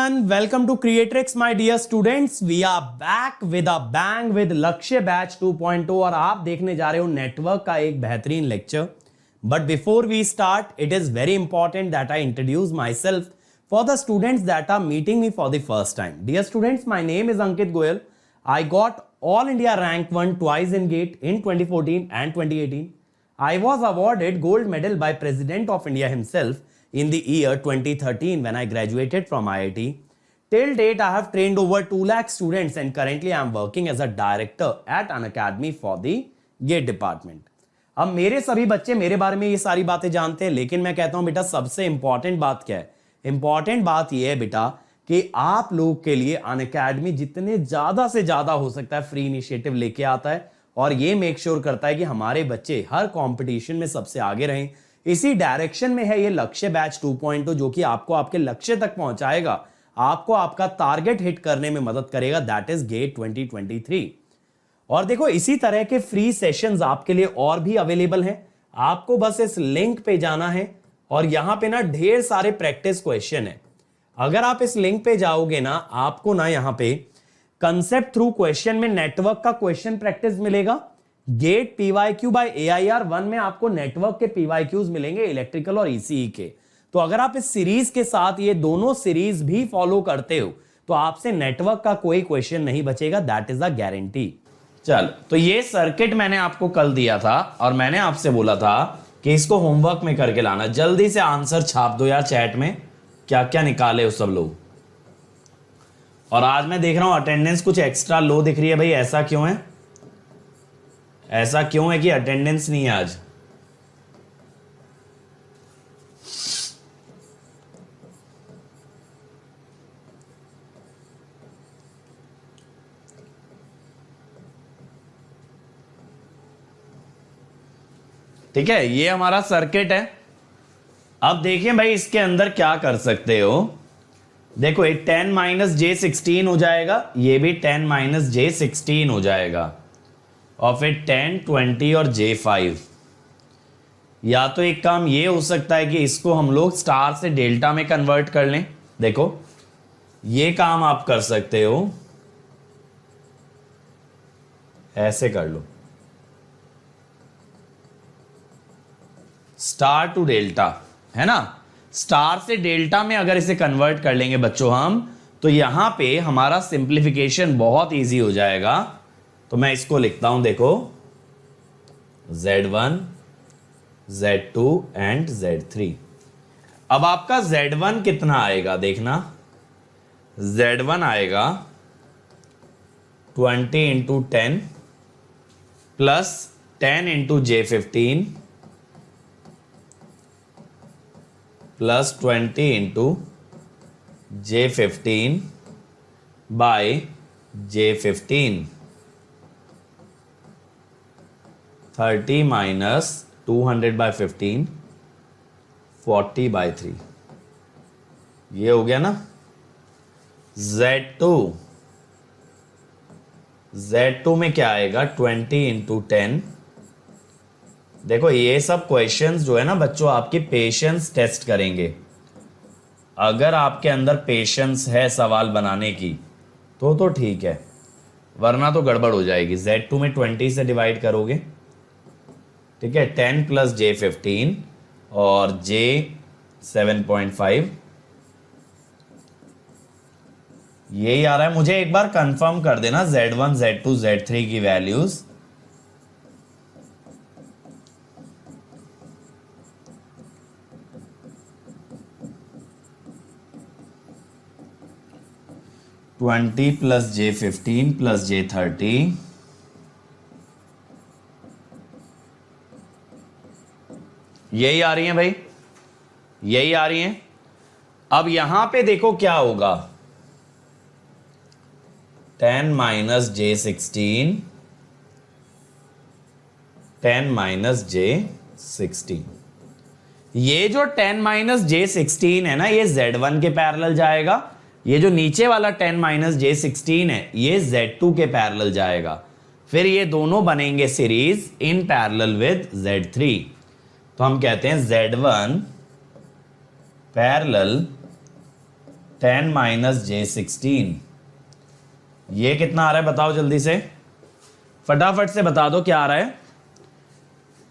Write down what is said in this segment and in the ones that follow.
everyone, welcome to Creatrix my dear students. We are back with a bang with लक्ष्य batch 2.0 और आप देखने जा रहे हो नेटवर्क का एक बेहतरीन lecture. But before we start, it is very important that I introduce myself for the students that are meeting me for the first time. Dear students, my name is Ankit Goyal. I got All India Rank 1 twice in GATE in 2014 and 2018. I was awarded gold medal by President of India himself in the year 2013 when I graduated from IIT. Till date, I have trained over 2 lakh students and currently I am working as a director at an academy for the GATE department. अब मेरे सभी बच्चे मेरे बारे में ये सारी बातें जानते हैं, लेकिन मैं कहता हूं बेटा सबसे इंपॉर्टेंट बात क्या है? इंपॉर्टेंट बात ये है बेटा कि आप लोग के लिए अन अकेडमी जितने ज्यादा से ज्यादा हो सकता है फ्री इनिशिएटिव लेके आता है और ये मेक श्योर करता है कि हमारे बच्चे हर कंपटीशन में सबसे आगे रहें. इसी डायरेक्शन में है ये लक्ष्य बैच 2.0 जो कि आपको आपके लक्ष्य तक पहुंचाएगा, आपको आपका टारगेट हिट करने में मदद करेगा. That is get 2023. और देखो इसी तरह के फ्री सेशंस आपके लिए और भी अवेलेबल हैं. आपको बस इस लिंक पे जाना है और यहां पे ना ढेर सारे प्रैक्टिस क्वेश्चन है. अगर आप इस लिंक पे जाओगे ना, आपको ना यहां पे कंसेप्ट थ्रू क्वेश्चन में नेटवर्क का क्वेश्चन प्रैक्टिस मिलेगा. गेट पीवाईक्यू बाय एआईआर 1 में आपको नेटवर्क के पीवाईक्यूज मिलेंगे इलेक्ट्रिकल और ईसीई के. तो अगर आप इस सीरीज के साथ ये दोनों सीरीज भी फॉलो करते हो तो आपसे नेटवर्क का कोई क्वेश्चन नहीं बचेगा. That is a guarantee. चलो, तो ये सर्किट मैंने आपको कल दिया था और मैंने आपसे बोला था कि इसको होमवर्क में करके लाना. जल्दी से आंसर छाप दो यार चैट में, क्या क्या निकाले हो सब लोग. और आज मैं देख रहा हूं अटेंडेंस कुछ एक्स्ट्रा लो दिख रही है भाई. ऐसा क्यों है? ऐसा क्यों है कि अटेंडेंस नहीं है आज? ठीक है, ये हमारा सर्किट है. अब देखिए भाई इसके अंदर क्या कर सकते हो. देखो एक 10 माइनस J16 हो जाएगा, ये भी 10 माइनस J16 हो जाएगा और फिर 10, 20 और J5. या तो एक काम ये हो सकता है कि इसको हम लोग स्टार से डेल्टा में कन्वर्ट कर लें. देखो ये काम आप कर सकते हो, ऐसे कर लो, स्टार टू डेल्टा, है ना. स्टार से डेल्टा में अगर इसे कन्वर्ट कर लेंगे बच्चों हम, तो यहां पे हमारा सिंप्लीफिकेशन बहुत इजी हो जाएगा. तो मैं इसको लिखता हूं, देखो Z1, Z2 एंड Z3. अब आपका Z1 कितना आएगा देखना. Z1 आएगा 20 into 10 plus 10 into J15 plus 20 into J15 by J15. 30 minus 200 by 15, 40 by 3. ये हो गया ना. Z2 में क्या आएगा 20 इंटू 10. देखो ये सब क्वेश्चंस जो है ना बच्चों आपकी पेशेंस टेस्ट करेंगे. अगर आपके अंदर पेशेंस है सवाल बनाने की तो ठीक है, वरना तो गड़बड़ हो जाएगी. Z2 में 20 से डिवाइड करोगे, ठीक है, 10 प्लस J15 और J7.5 यही आ रहा है. मुझे एक बार कंफर्म कर देना Z1, Z2, Z3 की values. Twenty plus J15 plus J30 यही आ रही हैं भाई, यही आ रही हैं. अब यहां पे देखो क्या होगा. 10 माइनस J16, 10 माइनस J16. ये जो 10 माइनस J16 है ना, ये Z1 के पैरेलल जाएगा. ये जो नीचे वाला 10 माइनस J16 है ये Z2 के पैरेलल जाएगा. फिर ये दोनों बनेंगे series in parallel with Z3. तो हम कहते हैं Z1 पैरेलल 10 माइनस J16, ये कितना आ रहा है बताओ जल्दी से, फटाफट से बता दो क्या आ रहा है।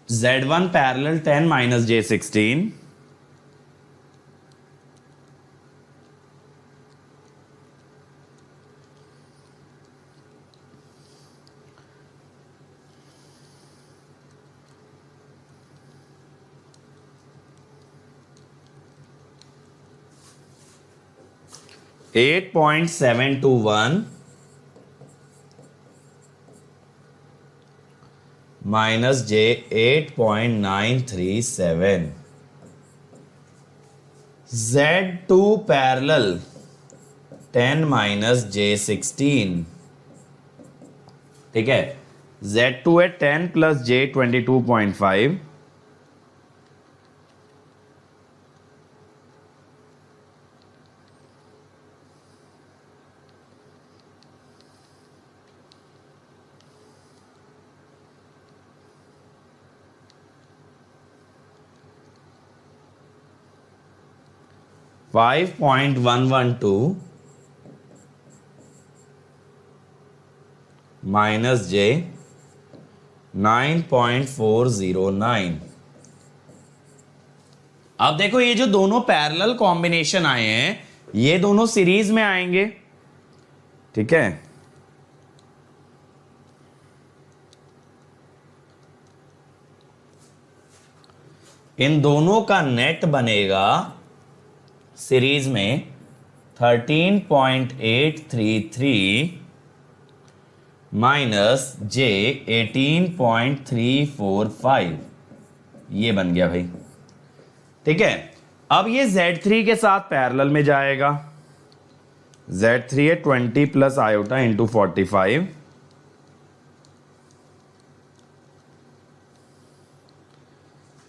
Z1 parallel 10 minus J16, $8.721 minus J 8.937, Z2 parallel 10 minus J16, ठीक है, Z2 है 10 प्लस J 22.5, $5.112 माइनस J 9.409। अब देखो ये जो दोनों पैरेलल कॉम्बिनेशन आए हैं ये दोनों सीरीज में आएंगे, ठीक है, इन दोनों का नेट बनेगा सीरीज में 13.833 माइनस J 18.345, ये बन गया भाई, ठीक है। अब ये Z3 के साथ पैरेलल में जाएगा, Z3 है 20 प्लस आयोटा इंटू 45,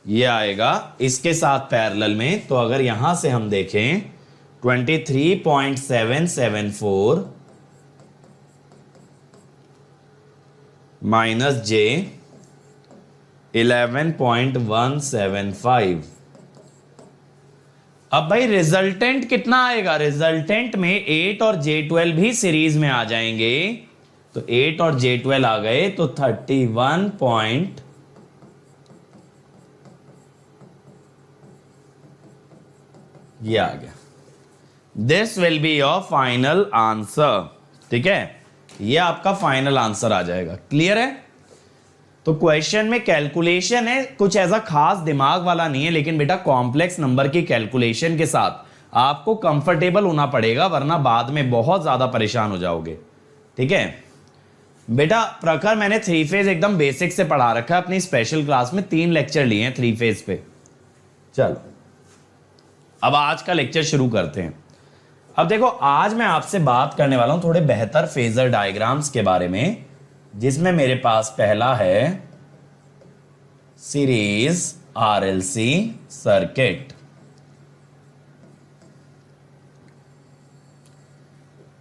ये आएगा इसके साथ पैरेलल में। तो अगर यहां से हम देखें 23.774 माइनस J 11.175, अब भाई रिजल्टेंट कितना आएगा, रिजल्टेंट में 8 और J12 भी सीरीज में आ जाएंगे, तो 8 और J12 आ गए तो 31. ये आ गया, this will be your final answer, ठीक है, ये आपका फाइनल आंसर आ जाएगा। क्लियर है? तो क्वेश्चन में कैलकुलेशन है, कुछ ऐसा खास दिमाग वाला नहीं है, लेकिन बेटा कॉम्प्लेक्स नंबर की कैलकुलेशन के साथ आपको कंफर्टेबल होना पड़ेगा, वरना बाद में बहुत ज्यादा परेशान हो जाओगे, ठीक है बेटा। प्रखर मैंने 3 फेज एकदम बेसिक से पढ़ा रखा है, अपनी स्पेशल क्लास में 3 लेक्चर लिए हैं 3 फेज पे। चलो अब आज का लेक्चर शुरू करते हैं। अब देखो आज मैं आपसे बात करने वाला हूं थोड़े बेहतर फेजर डायग्राम्स के बारे में, जिसमें मेरे पास पहला है सीरीज RLC सर्किट।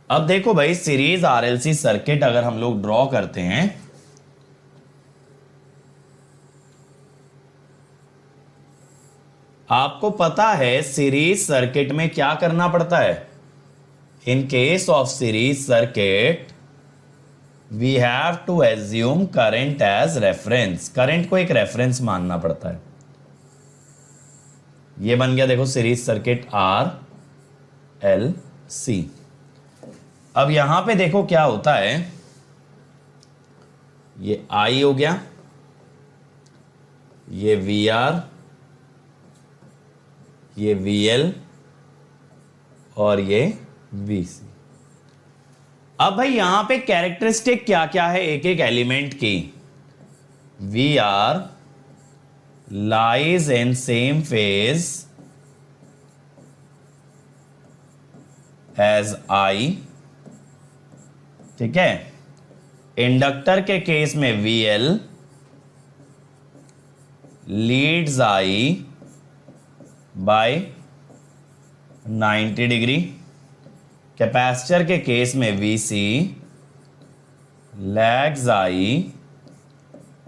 अब देखो भाई सीरीज RLC सर्किट अगर हम लोग ड्रॉ करते हैं, आपको पता है सीरीज सर्किट में क्या करना पड़ता है। In case of series circuit we have to assume current as reference, current को एक रेफरेंस मानना पड़ता है। ये बन गया देखो सीरीज सर्किट RLC। अब यहां पे देखो क्या होता है, ये I हो गया, ये VR, ये VL और ये VC। अब भाई यहां पे कैरेक्टरिस्टिक क्या क्या है एक एक एलिमेंट की। VR lies in same phase as I, ठीक है। इंडक्टर के केस में VL leads I by 90 degree, capacitor के केस में VC lags I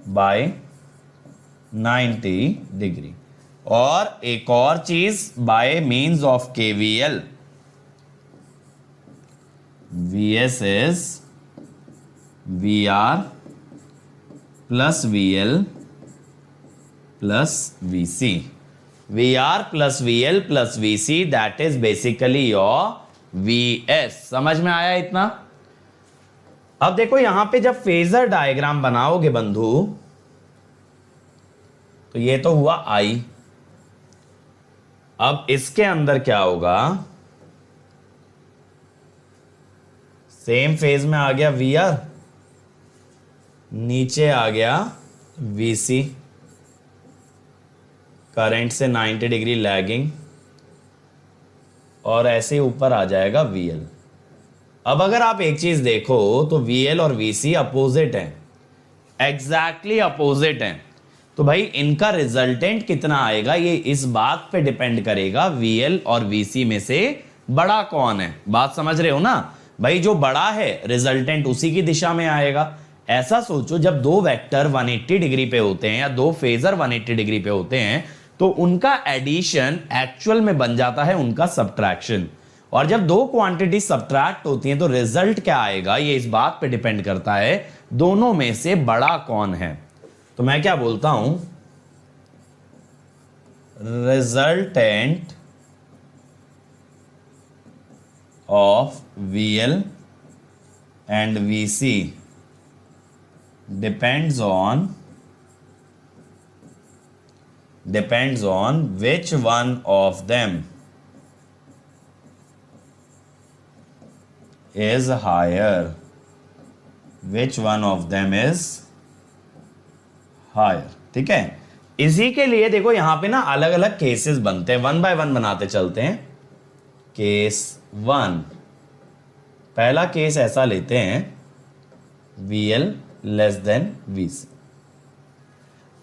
by 90 degree. और एक और चीज by means of KVL, Vs is Vr plus VL plus VC. Vr plus VL plus VC, that is basically your Vs. समझ में आया इतना? अब देखो यहां पे जब फेजर डायग्राम बनाओगे बंधु, तो ये तो हुआ I। अब इसके अंदर क्या होगा, सेम फेज में आ गया VR, नीचे आ गया VC, करंट से 90 डिग्री लैगिंग, और ऐसे ऊपर आ जाएगा VL। अब अगर आप एक चीज देखो तो VL और VC अपोजिट हैं, एग्जैक्टली अपोजिट हैं। तो भाई इनका रिजल्टेंट कितना आएगा ये इस बात पे डिपेंड करेगा VL और VC में से बड़ा कौन है। बात समझ रहे हो ना भाई? जो बड़ा है रिजल्टेंट उसी की दिशा में आएगा। ऐसा सोचो, जब दो वेक्टर 180 डिग्री पे होते हैं या दो फेजर 180 डिग्री पे होते हैं तो उनका एडिशन एक्चुअल में बन जाता है उनका सब्ट्रैक्शन। और जब दो क्वांटिटी सब्ट्रैक्ट होती हैं तो रिजल्ट क्या आएगा ये इस बात पे डिपेंड करता है दोनों में से बड़ा कौन है। तो मैं क्या बोलता हूं, resultant of VL and VC depends on which one of them is higher, which one of them is higher। ठीक है, इसी के लिए देखो यहां पे ना अलग अलग केसेस बनते हैं, वन बाय वन बनाते चलते हैं। केस 1, पहला केस ऐसा लेते हैं, VL लेस देन VC।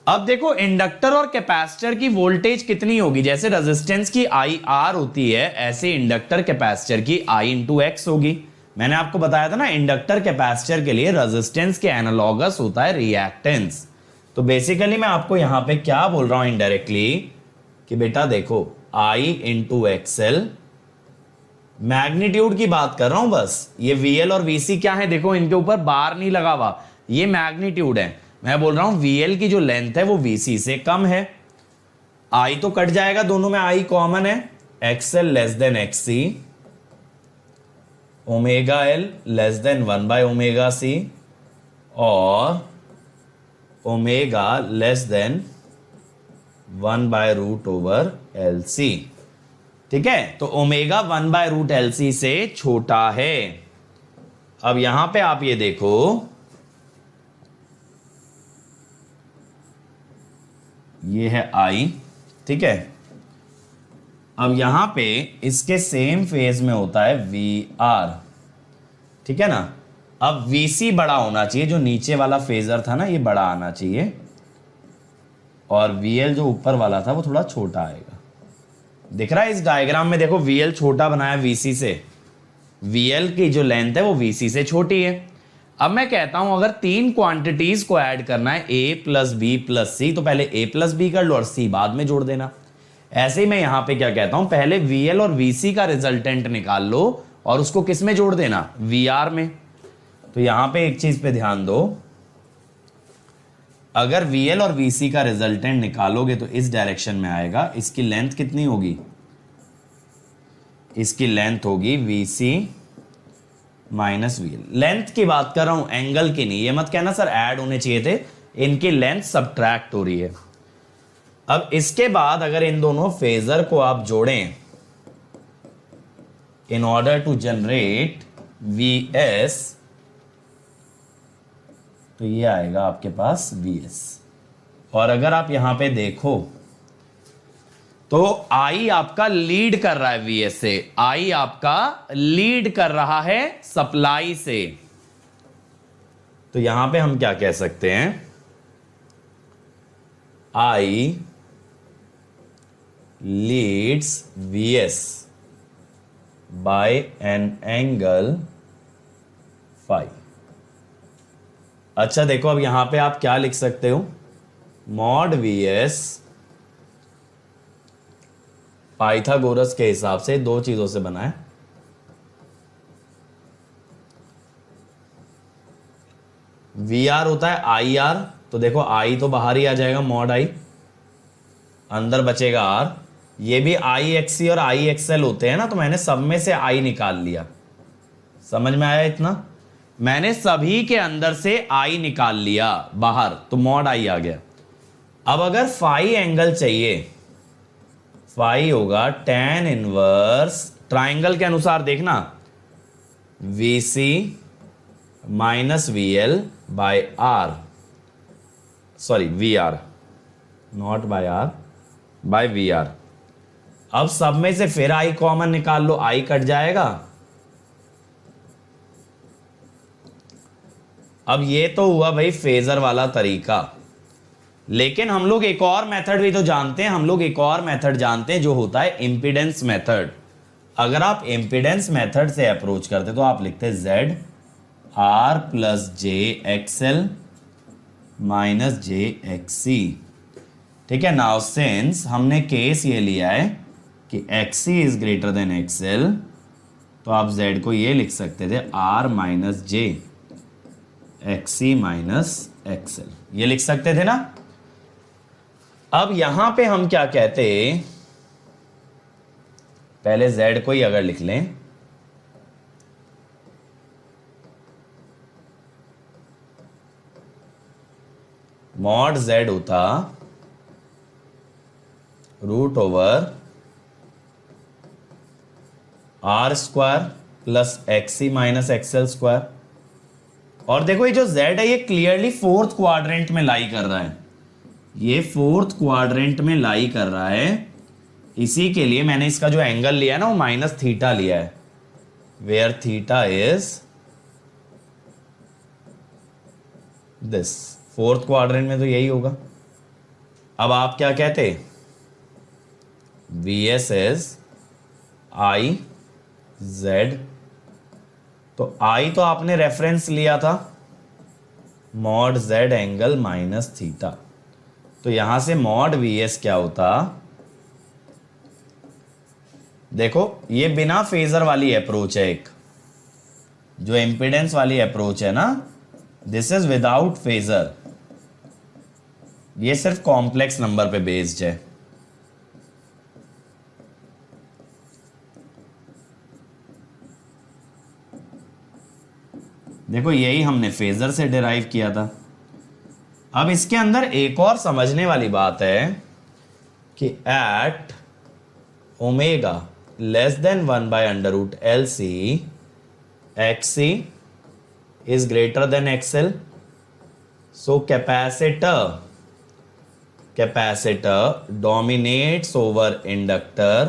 अब देखो इंडक्टर और कैपेसिटर की वोल्टेज कितनी होगी, जैसे रेजिस्टेंस की IR होती है ऐसे इंडक्टर कैपेसिटर की I इंटू एक्स होगी। मैंने आपको बताया था ना इंडक्टर कैपेसिटर के लिए रेजिस्टेंस के एनालॉगस होता है रिएक्टेंस। तो बेसिकली मैं आपको यहां पे क्या बोल रहा हूं इनडायरेक्टली कि बेटा देखो I इंटू XL, मैग्नीट्यूड की बात कर रहा हूं बस। ये VL और VC क्या है, देखो इनके ऊपर बार नहीं लगा हुआ, ये मैग्नीट्यूड है। मैं बोल रहा हूं VL की जो लेंथ है वो VC से कम है। I तो कट जाएगा, दोनों में I कॉमन है। XL less than XC, omega L less than 1 by omega C, और omega less than 1 by root over LC। ठीक है, तो ओमेगा 1 बाय रूट LC से छोटा है। अब यहां पे आप ये देखो, ये है I, ठीक है। अब यहां पे इसके सेम फेज में होता है VR, ठीक है ना। अब VC बड़ा होना चाहिए, जो नीचे वाला फेजर था ना ये बड़ा आना चाहिए, और VL जो ऊपर वाला था वो थोड़ा छोटा आएगा। दिख रहा है इस डायग्राम में, देखो VL छोटा बनाया VC से, VL की जो लेंथ है वो VC से छोटी है। अब मैं कहता हूं अगर तीन क्वांटिटीज को ऐड करना है A plus B plus C, तो पहले A प्लस B कर लो और C बाद में जोड़ देना। ऐसे ही मैं यहां पे क्या कहता हूं, पहले VL और VC का रिजल्टेंट निकाल लो और उसको किस में जोड़ देना, VR में। तो यहां पे एक चीज पे ध्यान दो, अगर VL और VC का रिजल्टेंट निकालोगे तो इस डायरेक्शन में आएगा। इसकी लेंथ कितनी होगी, इसकी लेंथ होगी VC माइनस VL। लेंथ की बात कर रहा हूं, एंगल की नहीं। ये मत कहना सर ऐड होने चाहिए थे, इनकी लेंथ सबट्रैक्ट हो रही है। अब इसके बाद अगर इन दोनों फेजर को आप जोड़ें in order to generate VS, तो ये आएगा आपके पास VS। और अगर आप यहां पे देखो तो I आपका लीड कर रहा है VS से, I आपका लीड कर रहा है सप्लाई से। तो यहां पे हम क्या कह सकते हैं, I leads VS by an angle phi। अच्छा देखो अब यहां पे आप क्या लिख सकते हो, मॉड VS पाइथागोरस के हिसाब से दो चीजों से बना है, वी आर होता है आई आर, तो देखो आई तो बाहर ही आ जाएगा, मॉड आई, अंदर बचेगा आर। ये भी आई एक्सी और आई एक्सएल होते हैं ना, तो मैंने सब में से आई निकाल लिया। समझ में आया इतना? मैंने सभी के अंदर से आई निकाल लिया बाहर, तो मॉड आई आ गया। अब अगर फाई एंगल चाहिए, फाई होगा tan इनवर्स ट्राइंगल के अनुसार, देखना VC minus VL by R, sorry VR, not by R, by VR। अब सब में से फिर आई कॉमन निकाल लो, आई कट जाएगा। अब ये तो हुआ भाई फेजर वाला तरीका, लेकिन हम लोग एक और मेथड भी तो जानते हैं, हम लोग एक और मेथड जानते हैं जो होता है इंपीडेंस मेथड। अगर आप इंपीडेंस मेथड से अप्रोच करते तो आप लिखते Z R plus j XL minus जे एक्सी। ठीक है, नाउ सिंस हमने केस ये लिया है कि XC is greater than XL, तो आप Z को ये लिख सकते थे R माइनस जे XC माइनस XL, ये लिख सकते थे ना। अब यहां पे हम क्या कहते, पहले Z को ही अगर लिख लें, मॉड Z होता root over R square plus XC minus XL square. और देखो ये जो Z है ये क्लियरली फोर्थ क्वाड्रेंट में लाई कर रहा है, ये फोर्थ क्वाड्रेंट में लाई कर रहा है। इसी के लिए मैंने इसका जो एंगल लिया है ना वो माइनस थीटा लिया है, where theta is this. Fourth quadrant में तो यही होगा। अब आप क्या कहते, VS इज I Z, तो I तो आपने रेफरेंस लिया था mod Z angle minus theta, तो यहां से मॉड VS क्या होता, देखो ये बिना फेजर वाली अप्रोच है, एक जो इंपीडेंस वाली अप्रोच है ना, दिस इज विदाउट फेजर, ये सिर्फ कॉम्प्लेक्स नंबर पे बेस्ड है। देखो यही हमने फेजर से डिराइव किया था। अब इसके अंदर एक और समझने वाली बात है कि at omega less than 1 by under root LC XC is greater than XL, so capacitor dominates over inductor,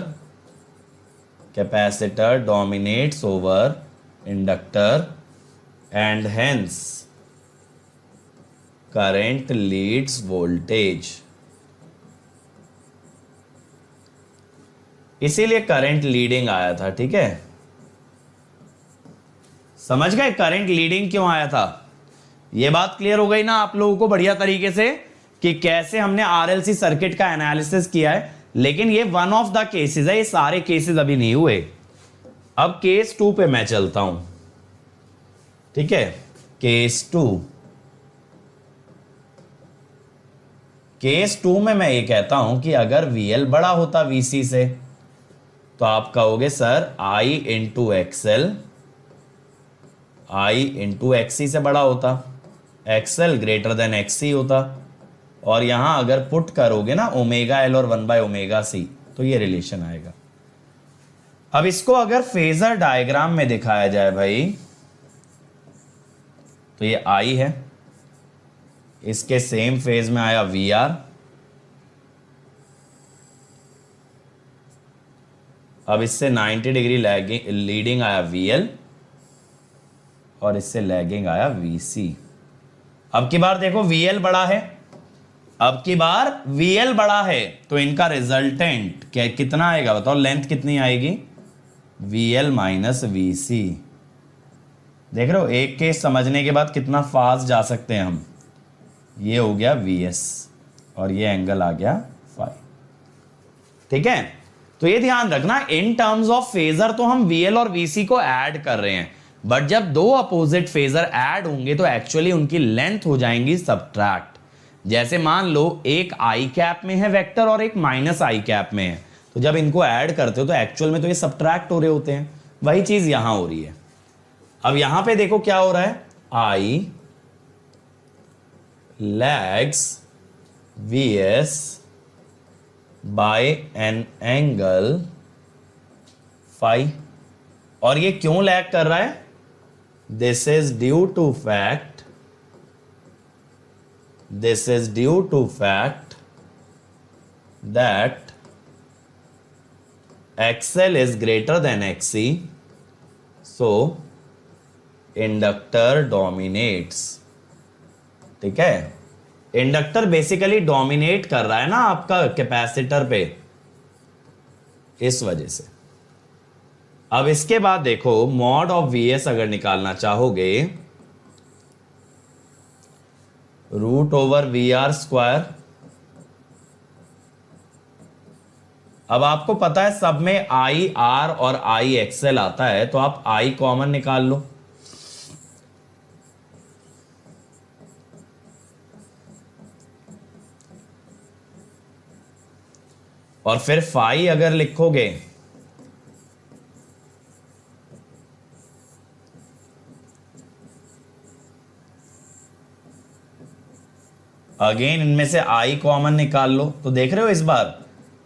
capacitor dominates over inductor, and hence current leads voltage। इसीलिए करंट लीडिंग आया था। ठीक है, समझ गए करंट लीडिंग क्यों आया था? यह बात क्लियर हो गई ना आप लोगों को बढ़िया तरीके से कि कैसे हमने RLC सर्किट का एनालिसिस किया है। लेकिन ये वन ऑफ द केसेस है, ये सारे केसेस अभी नहीं हुए। अब केस 2 पे मैं चलता हूं। ठीक है, केस 2 में मैं ये कहता हूं कि अगर VL बड़ा होता VC से तो आप कहोगे sir I into XL, I into XC से बड़ा होता, XL ग्रेटर देन XC होता, और यहां अगर पुट करोगे ना ओमेगा L और 1 बाय ओमेगा C तो ये रिलेशन आएगा। अब इसको अगर फेजर डायग्राम में दिखाया जाए भाई, तो ये I है, इसके सेम फेज में आया VR, अब इससे 90 डिग्री लीडिंग आया VL, और इससे लैगिंग आया VC। अब की बार देखो VL बड़ा है, अब की बार VL बड़ा है, तो इनका रिजल्टेंट क्या कितना आएगा बताओ, लेंथ कितनी आएगी, VL माइनस VC। देख रहे हो एक केस समझने के बाद कितना फास्ट जा सकते हैं हम। ये हो गया VS और ये एंगल आ गया फाई। ठीक है, तो ये ध्यान रखना इन टर्म्स ऑफ फेजर तो हम VL और VC को ऐड कर रहे हैं, बट जब दो अपोजिट फेजर ऐड होंगे तो एक्चुअली उनकी लेंथ हो जाएंगी सब्ट्रैक्ट। जैसे मान लो एक आई कैप में है वेक्टर और एक माइनस आई कैप में है, तो जब इनको ऐड करते हो तो एक्चुअल में तो ये सब्ट्रैक्ट हो रहे होते हैं। वही चीज यहां हो रही है। अब यहां पे देखो क्या हो रहा है, I lags VS by an angle phi. और ये क्यों लैग कर रहा है, this is due to fact that XL is greater than XC, so inductor dominates. ठीक है, इंडक्टर बेसिकली डोमिनेट कर रहा है ना आपका कैपेसिटर पे, इस वजह से। अब इसके बाद देखो मॉड ऑफ वीएस अगर निकालना चाहोगे, root over V R square. अब आपको पता है सब में आई आर और आई एक्सएल आता है, तो आप आई कॉमन निकाल लो। और फिर फाई अगर लिखोगे अगेन इनमें से आई कॉमन निकाल लो, तो देख रहे हो इस बार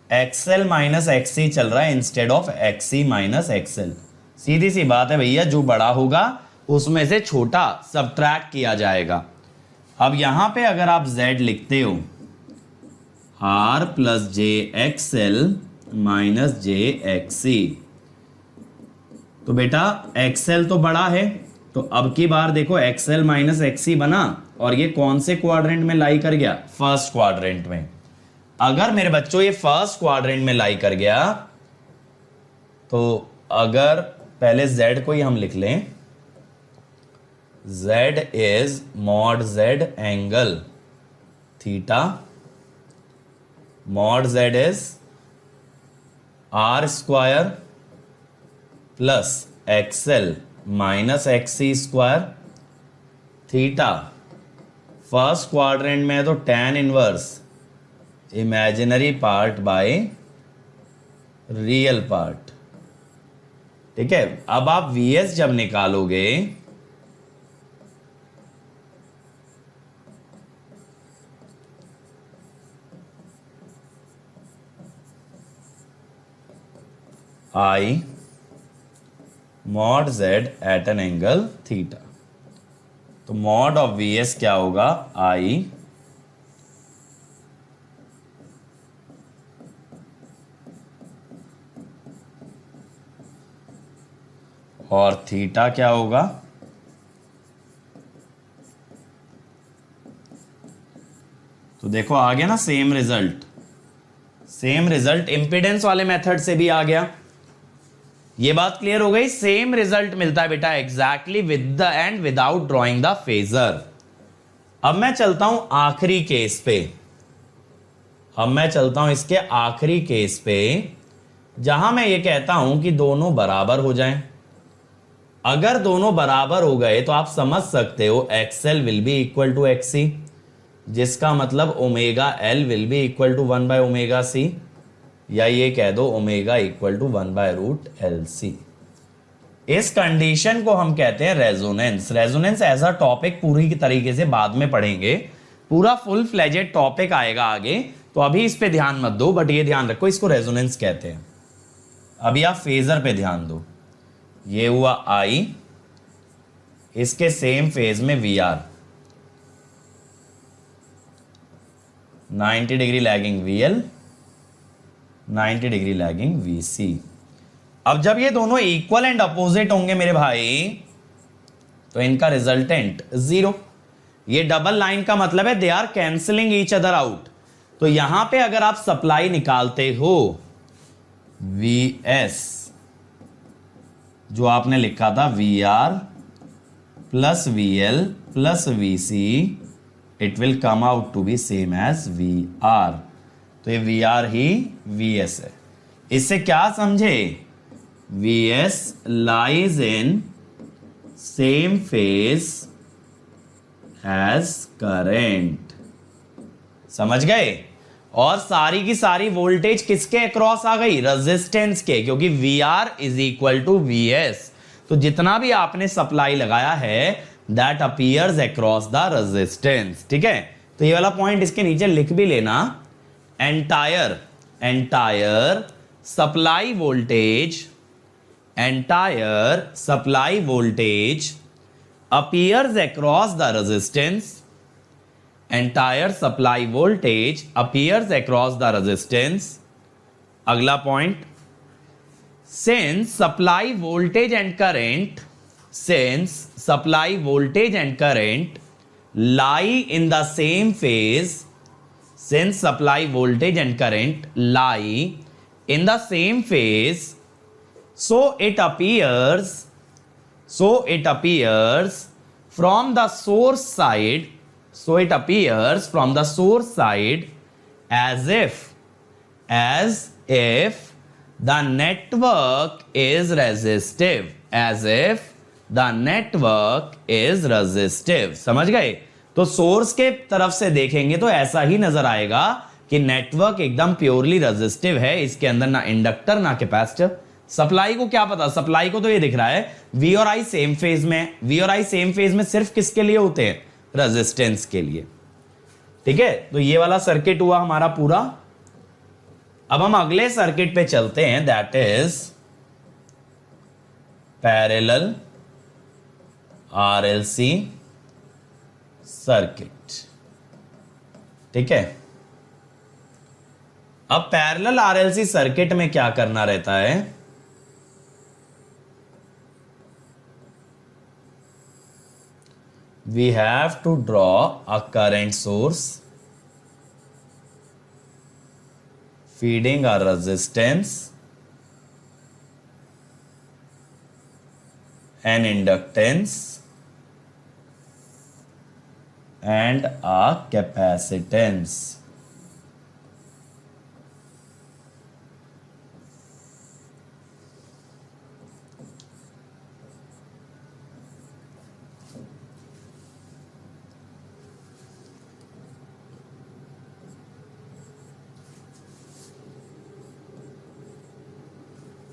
एक्सएल माइनस एक्ससी चल रहा है instead of XC minus XL. सीधी सी बात है भैया, जो बड़ा होगा उसमें से छोटा सबट्रैक्ट किया जाएगा। अब यहां पे अगर आप z लिखते हो R plus j XL minus j XC, तो बेटा एक्सएल तो बड़ा है, तो अब की बार देखो एक्सएल माइनस एक्ससी बना और ये कौन से क्वाड्रेंट में लाई कर गया, फर्स्ट क्वाड्रेंट में। अगर मेरे बच्चों ये फर्स्ट क्वाड्रेंट में लाई कर गया, तो अगर पहले z को ही हम लिख लें, z is mod z angle theta, mod z is R square plus XL minus XC square theta. First quadrant में तो tan inverse imaginary part by real part. ठीक है, अब आप VS जब निकालोगे I mod Z at an angle theta, तो mod of VS क्या होगा, I और थीटा क्या होगा, तो देखो आ गया ना same result. Same result impedance वाले मेथड से भी आ गया। ये बात क्लियर हो गई, सेम रिजल्ट मिलता है बेटा exactly with the end without drawing the phasor. अब मैं चलता हूं आखिरी केस पे, इसके आखिरी केस पे, जहां मैं ये कहता हूं कि दोनों बराबर हो जाएं। अगर दोनों बराबर हो गए तो आप समझ सकते हो XL will be equal to XC, जिसका मतलब omega L will be equal to 1 by omega C, या ये कह दो omega equal to 1 by root L C. इस कंडीशन को हम कहते हैं resonance. Resonance as a topic पूरी की तरीके से बाद में पढ़ेंगे, पूरा फुल फ्लेजेड टॉपिक आएगा आगे, तो अभी इस पे ध्यान मत दो, बट ये ध्यान रखो इसको रेजोनेंस कहते हैं। अभी आप फेजर पे ध्यान दो, ये हुआ आई, इसके सेम फेज में V R, 90 degree lagging VL, 90 degree lagging VC। अब जब ये दोनों इक्वल एंड अपोजिट होंगे मेरे भाई, तो इनका रिजल्टेंट 0। ये डबल लाइन का मतलब है they are cancelling each other out. तो यहां पे अगर आप सप्लाई निकालते हो VS, जो आपने लिखा था VR प्लस VL प्लस VC, it will come out to be same as VR। तो ये VR ही VS है। इससे क्या समझे, VS lies in same phase has current. समझ गए? और सारी की सारी वोल्टेज किसके अक्रॉस आ गई? रेजिस्टेंस के, क्योंकि V R is equal to V S. तो जितना भी आपने सप्लाई लगाया है that appears across the resistance. ठीक है, तो ये वाला पॉइंट इसके नीचे लिख भी लेना। Entire supply voltage, entire supply voltage appears across the resistance, entire supply voltage appears across the resistance। अगला point, since supply voltage and current lie in the same phase, since supply voltage and current lie in the same phase, so it appears from the source side, as if the network is resistive। समझ गए? तो source के तरफ से देखेंगे तो ऐसा ही नजर आएगा कि नेटवर्क एकदम प्योरली रेजिस्टिव है, इसके अंदर ना इंडक्टर ना कैपेसिटर। सप्लाई को क्या पता? सप्लाई को तो ये दिख रहा है V और I सेम फेज में। V और I सेम फेज में सिर्फ किसके लिए होते हैं? रेजिस्टेंस के लिए। ठीक है, तो ये वाला सर्किट हुआ हमारा पूरा। अब हम अगले सर्किट पे चलते हैं, that is parallel RLC circuit. ठीक है, अब पैरेलल RLC सर्किट में क्या करना रहता है? We have to draw a current source feeding a resistance, an inductance and a capacitance।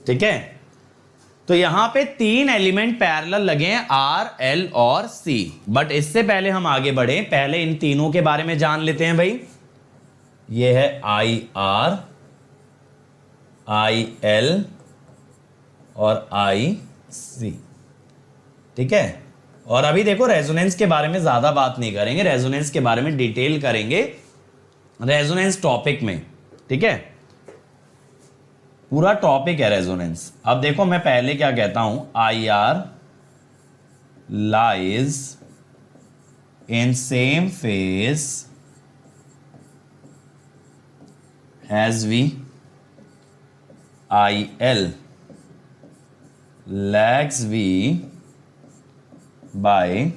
ठीक है, तो यहां पे तीन एलिमेंट पैरेलल लगे हैं, R, L और C। बट इससे पहले हम आगे बढ़े, पहले इन तीनों के बारे में जान लेते हैं भाई। ये है IR, IL और IC। ठीक है, और अभी देखो रेजोनेंस के बारे में ज्यादा बात नहीं करेंगे, रेजोनेंस के बारे में डिटेल करेंगे रेजोनेंस टॉपिक में। ठीक है, पूरा टॉपिक है रेजोनेंस। अब देखो मैं पहले क्या कहता हूं, IR lies in same phase as V, IL lags V by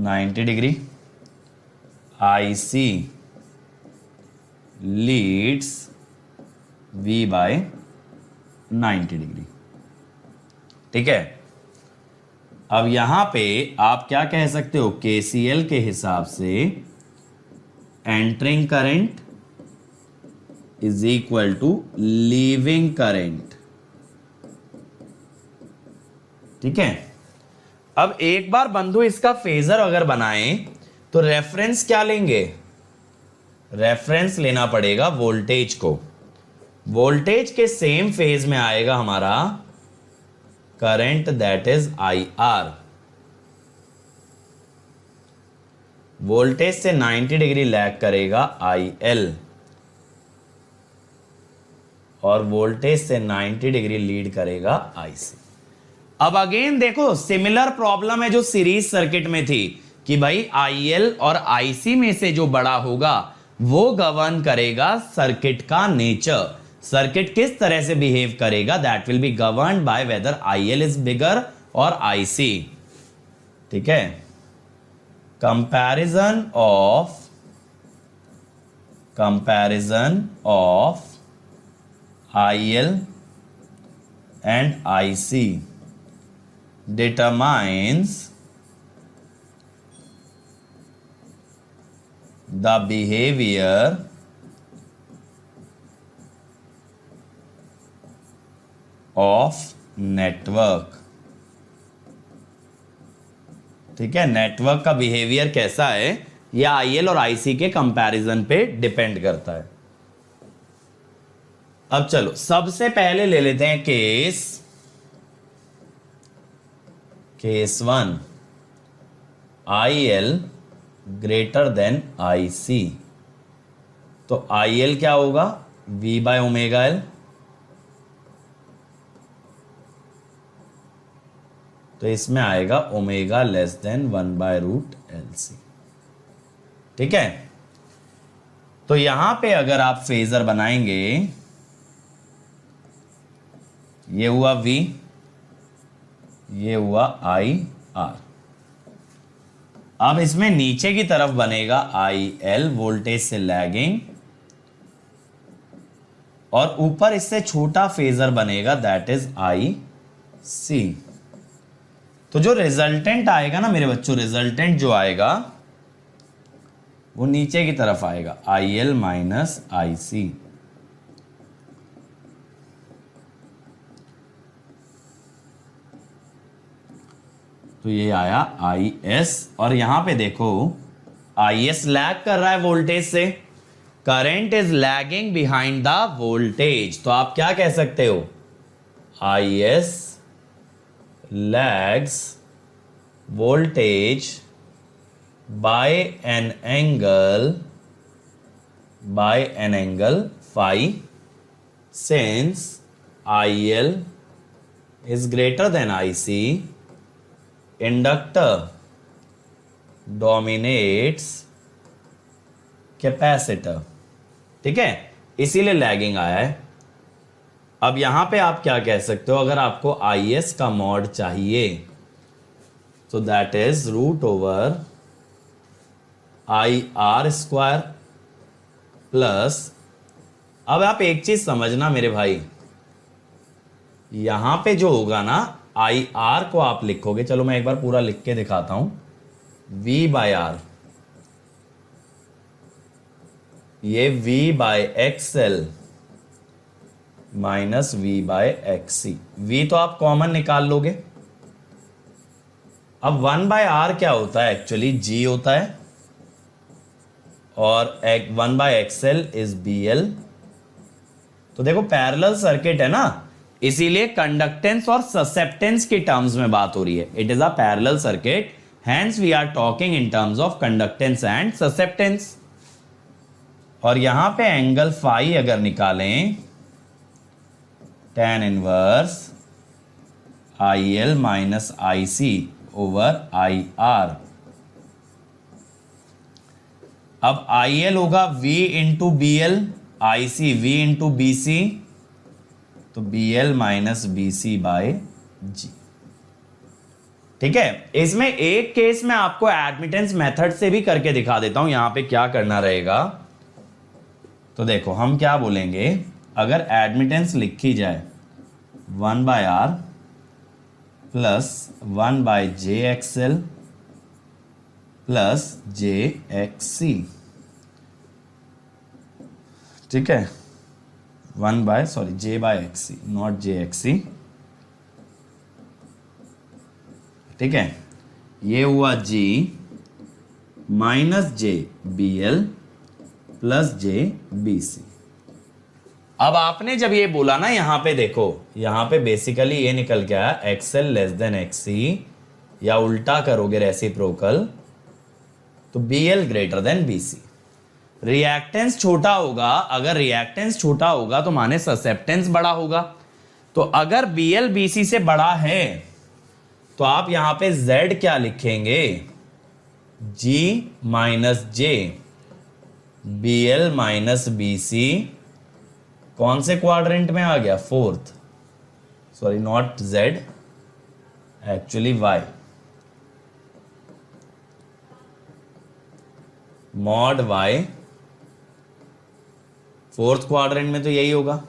90 degree, IC leads V by 90 degree. ठीक है, अब यहां पे आप क्या कह सकते हो? KCL के हिसाब से entering current is equal to leaving current. ठीक है, अब एक बार बंधु इसका फेजर अगर बनाएं तो रेफरेंस क्या लेंगे? रेफरेंस लेना पड़ेगा वोल्टेज को। वोल्टेज के सेम फेज में आएगा हमारा current, that is IR। Voltage से 90 डिग्री लैग करेगा IL, और वोल्टेज से 90 डिग्री लीड करेगा IC। अब अगेन देखो सिमिलर प्रॉब्लम है जो सीरीज सर्किट में थी कि भाई IL और IC में से जो बड़ा होगा वो गवर्न करेगा सर्किट का नेचर। सर्किट किस तरह से बिहेव करेगा, that will be governed by whether IL is bigger और IC। ठीक है, comparison of IL and IC determines the behavior of network। ठीक है, नेटवर्क का बिहेवियर कैसा है यह आईएल और आईसी के कंपैरिजन पे डिपेंड करता है। अब चलो सबसे पहले ले लेते हैं case 1, IL greater than IC. तो आईएल क्या होगा, V बाय ओमेगा एल। तो इसमें आएगा omega less than 1 by root L C. ठीक है, तो यहां पे अगर आप फेजर बनाएंगे, ये हुआ V, ये हुआ आई आर। अब इसमें नीचे की तरफ बनेगा आई एल वोल्टेज से लैगिंग, और ऊपर इससे छोटा फेजर बनेगा दैट इज आई सी। तो जो रिजल्टेंट आएगा ना मेरे बच्चों, रिजल्टेंट जो आएगा वो नीचे की तरफ आएगा, आई एल माइनस आई सी। तो ये आया आई एस, और यहां पे देखो आई एस लैग कर रहा है वोल्टेज से, current is lagging behind the voltage. तो आप क्या कह सकते हो, I S lags voltage by an angle phi, since I L is greater than IC, inductor dominates capacitor। ठीक है, इसीलिए लैगिंग आया है। अब यहां पे आप क्या कह सकते हो, अगर आपको IS का मॉड चाहिए तो that is root over IR square plus, अब आप एक चीज समझना मेरे भाई, यहां पे जो होगा ना आई आर को आप लिखोगे, चलो मैं एक बार पूरा लिख के दिखाता हूं, V बाय आर, ये V by X L minus V by X C. V तो आप कॉमन निकाल लोगे। अब 1 बाय आर क्या होता है, एक्चुअली G होता है, और 1 बाय एक्सएल इज BL। तो देखो पैरेलल सर्किट है ना, इसीलिए कंडक्टेंस और ससेप्टेंस की टर्म्स में बात हो रही है। It is a parallel circuit, hence we are talking in terms of conductance and susceptance. और यहां पे एंगल फाई अगर निकालें, tan inverse IL minus IC over IR। अब IL होगा V into BL, IC V into BC, तो BL minus BC by G। ठीक है, इसमें एक केस में आपको एडमिटेंस मेथड से भी करके दिखा देता हूं, यहां पे क्या करना रहेगा। तो देखो हम क्या बोलेंगे, अगर एडमिटेंस लिखी जाए 1 by R plus 1 by J XL plus J X C. ठीक है, J by X C, not J X C. ठीक है, ये हुआ G माइनस जे बी एल प्लस जे बी सी। अब आपने जब ये बोला ना, यहां पे देखो, यहां पे बेसिकली ये निकल के आया एक्सएल लेस देन एक्सी, या उल्टा करोगे रेसिप्रोकल तो BL greater than BC। Reactance छोटा होगा, अगर रिएक्टेंस छोटा होगा तो माने ससेप्टेंस बड़ा होगा। तो अगर BL BC से बड़ा है तो आप यहां पे Z क्या लिखेंगे, G minus J BL minus BC, कौन से क्वाड्रेंट में आ गया, fourth, sorry not Z, actually Y, mod Y fourth quadrant में तो यही होगा।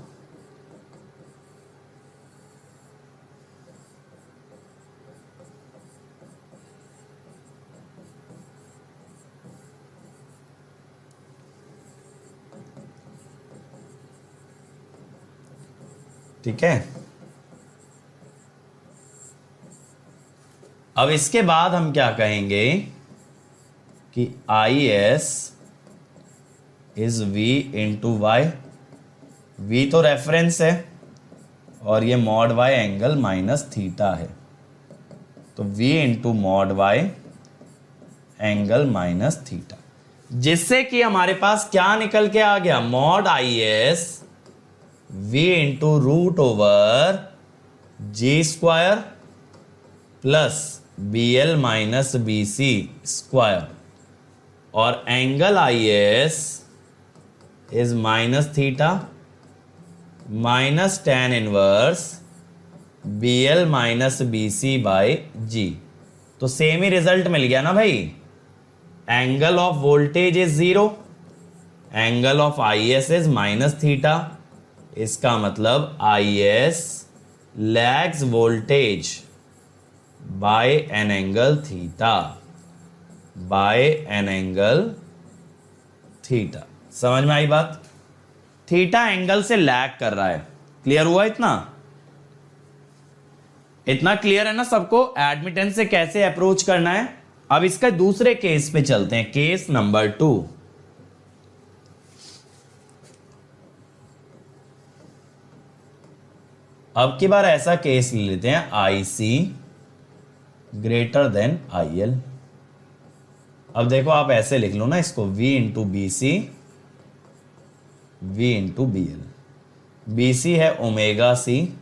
ठीक है। अब इसके बाद हम क्या कहेंगे कि I S is V into Y. V तो रेफरेंस है और ये mod Y angle minus theta है, तो v into mod Y angle minus theta, जिससे कि हमारे पास क्या निकल के आ गया, mod I S v into root over G square plus B L minus B C square, और angle I S is minus theta minus tan inverse B L minus B C by G. तो same ही result मिल गया ना भाई। Angle of voltage is zero, angle of I S is minus theta, इसका मतलब I S lags voltage by an angle theta, by an angle theta. समझ में आई बात? थीटा एंगल से लैग कर रहा है। क्लियर हुआ? इतना क्लियर है ना सबको एडमिटेंस से कैसे अप्रोच करना है। अब इसका दूसरे केस पे चलते हैं, केस नंबर 2। अब की बार ऐसा केस ले लेते हैं, I C greater than I L. अब देखो आप ऐसे लिख लो ना इसको, V into B C, V into B L. B C है ओमेगा सी,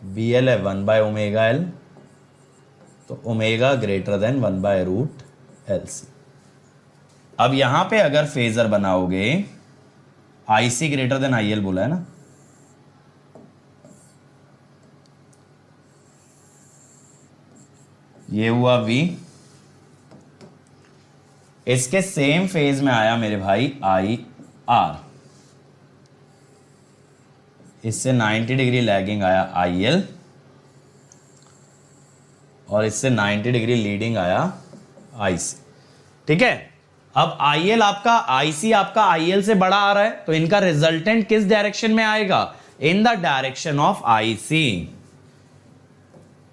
बी एल है 1 बाय ओमेगा एल, तो omega greater than 1 by root L C. अब यहां पे अगर फेजर बनाओगे, I C greater than I L बोला है ना, ये हुआ V, इसके सेम फेज में आया मेरे भाई आई आर, इससे 90 डिग्री लैगिंग आया आई एल, और इससे 90 डिग्री लीडिंग आया आई सी। ठीक है। अब आई एल आपका, आई सी आपका आई एल से बड़ा आ रहा है, तो इनका रिजल्टेंट किस डायरेक्शन में आएगा, इन द डायरेक्शन ऑफ आई सी।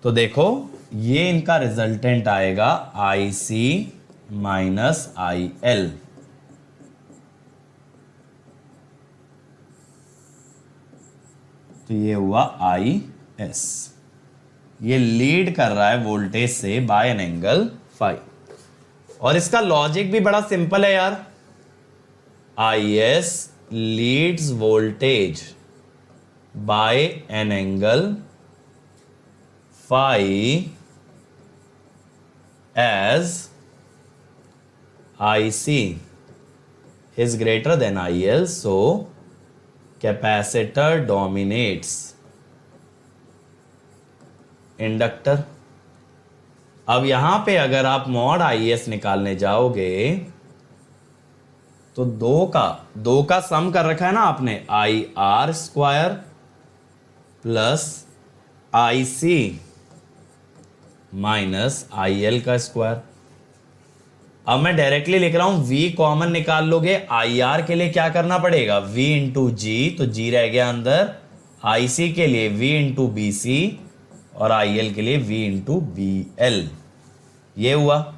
तो देखो ये इनका रिजल्टेंट आएगा आई सी माइनस आई एल। तो ये हुआ आई एस, ये लीड कर रहा है वोल्टेज से बाय एन एंगल फाई। और इसका लॉजिक भी बड़ा सिंपल है यार, I S leads voltage by an angle phi as I C is greater than IL, so capacitor dominates inductor. अब यहां पे अगर आप मॉड IS निकालने जाओगे तो दो का सम कर रखा है ना आपने, I R square plus I C minus I L का स्क्वायर। अब मैं डायरेक्टली लिख रहा हूं, V कॉमन निकाल लोगे, आई आर के लिए क्या करना पड़ेगा, V इंटू जी, तो G रह गया अंदर, आई सी के लिए V इंटू बी सी, और आई एल के लिए V इंटू बी एल। ये हुआ।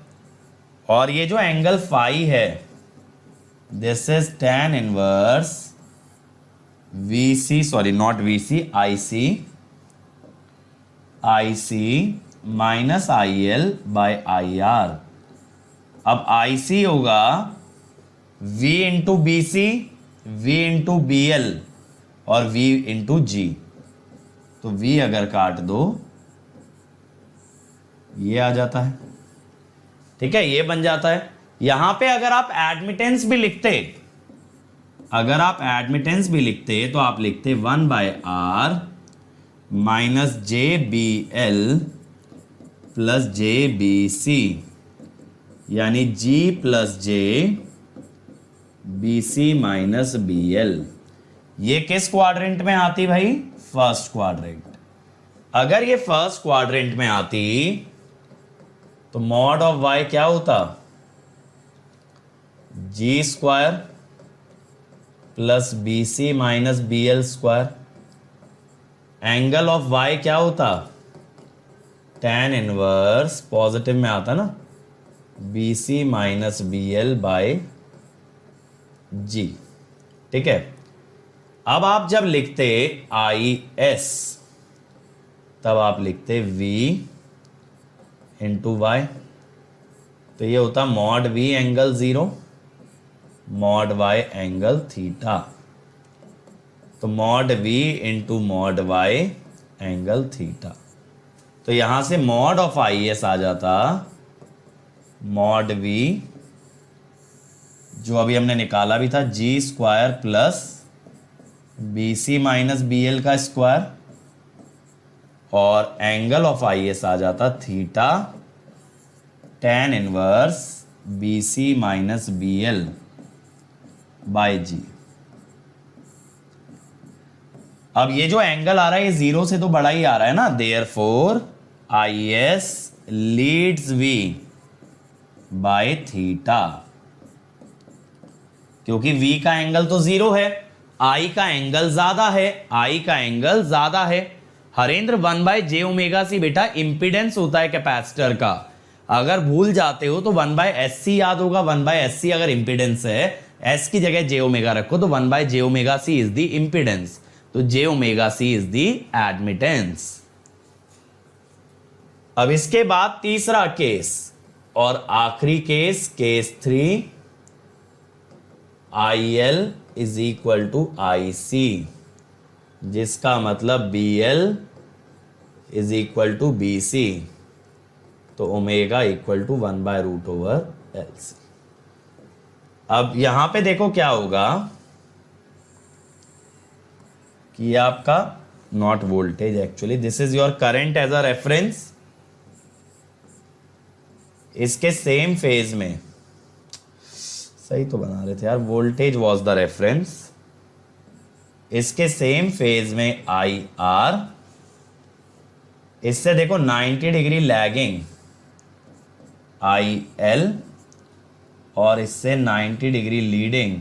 और ये जो एंगल फाई है, this is tan inverse V C, sorry not V C, I C minus I L by I R. अब आई सी होगा V into B C, V into B L, और V into G. तो V अगर काट दो ये आ जाता है। ठीक है, ये बन जाता है। यहां पे अगर आप एडमिटेंस भी लिखते, तो आप लिखते 1 by R minus J B L plus J B C, यानी G प्लस जे B C minus B L. ये किस क्वाड्रेंट में आती भाई, फर्स्ट क्वाड्रेंट। अगर ये फर्स्ट क्वाड्रेंट में आती तो मॉड ऑफ y क्या होता, G square plus B C minus B L square. Angle of Y क्या होता, tan इनवर्स पॉजिटिव में आता ना, B C minus B L by G. ठीक है, अब आप जब लिखते आई एस तब आप लिखते v इंटू वाई, तो ये होता mod v angle 0 mod y angle theta, तो mod v into mod y angle theta. तो यहां से मॉड ऑफ आई एस आ जाता मॉड v, जो अभी हमने निकाला भी था, G square plus B C minus B L का स्क्वायर, और एंगल ऑफ आई एस आ जाता theta tan inverse B C minus B L by G. अब ये जो एंगल आ रहा है ये 0 से तो बड़ा ही आ रहा है ना, therefore I S leads V by theta, क्योंकि v का एंगल तो 0 है, I का एंगल ज्यादा है, I का एंगल ज्यादा है। हरेंद्र 1/j⍵c बेटा इंपीडेंस होता है कैपेसिटर का, अगर भूल जाते हो तो 1/sc याद होगा, 1/sc अगर इंपीडेंस है, s की जगह j⍵ रखो तो 1/j⍵c इज द इंपीडेंस, तो j⍵c इज द एडमिटेंस। अब इसके बाद तीसरा केस और आखिरी case, case 3, IL is equal to IC, जिसका मतलब BL is equal to BC, तो ओमेगा इक्वल टू 1/√LC। अब यहां पे देखो क्या होगा कि आपका not voltage, actually this is your current as a reference, इसके सेम फेज में, सही तो बना रहे थे यार, वोल्टेज वॉज द रेफरेंस, इसके सेम फेज में IR, इससे देखो 90 डिग्री लैगिंग IL, और इससे 90 डिग्री लीडिंग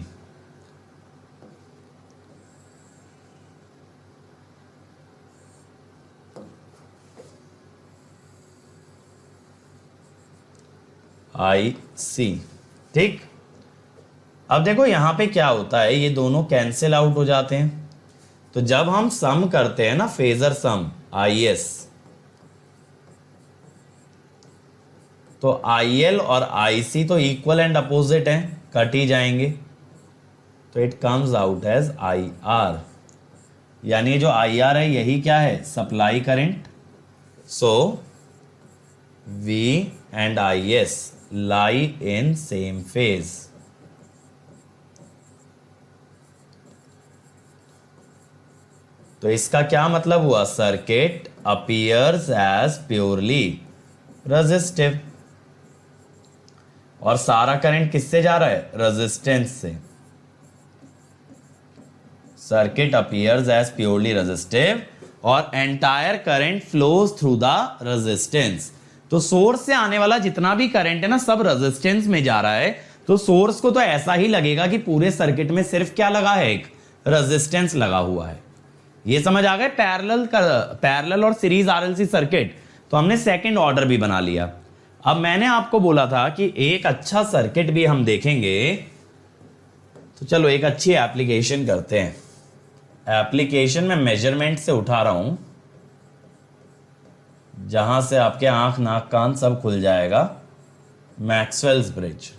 IC। ठीक, अब देखो यहां पे क्या होता है, ये दोनों कैंसिल आउट हो जाते हैं, तो जब हम सम करते हैं ना, फेजर सम IS, तो IL और IC तो इक्वल एंड अपोजिट हैं, कट ही जाएंगे, तो it comes out as IR, यानी जो IR है यही क्या है, supply current. So V and IS lie in same phase. तो इसका क्या मतलब हुआ, circuit appears as purely resistive, और सारा करंट किससे जा रहा है, रेजिस्टेंस से। Circuit appears as purely resistive और entire current flows through the resistance. तो सोर्स से आने वाला जितना भी करंट है ना, सब रेजिस्टेंस में जा रहा है, तो सोर्स को तो ऐसा ही लगेगा कि पूरे सर्किट में सिर्फ क्या लगा है, एक रेजिस्टेंस लगा हुआ है। ये समझ आ गए, पैरेलल और सीरीज आरएलसी सर्किट, तो हमने सेकंड ऑर्डर भी बना लिया। अब मैंने आपको बोला था कि एक अच्छा सर्किट भी हम देखेंगे, तो चलो एक अच्छी एप्लीकेशन करते हैं। एप्लीकेशन में मेजरमेंट से उठा रहा हूं, जहां से आपके आंख नाक कान सब खुल जाएगा। मैक्सवेल्स ब्रिज,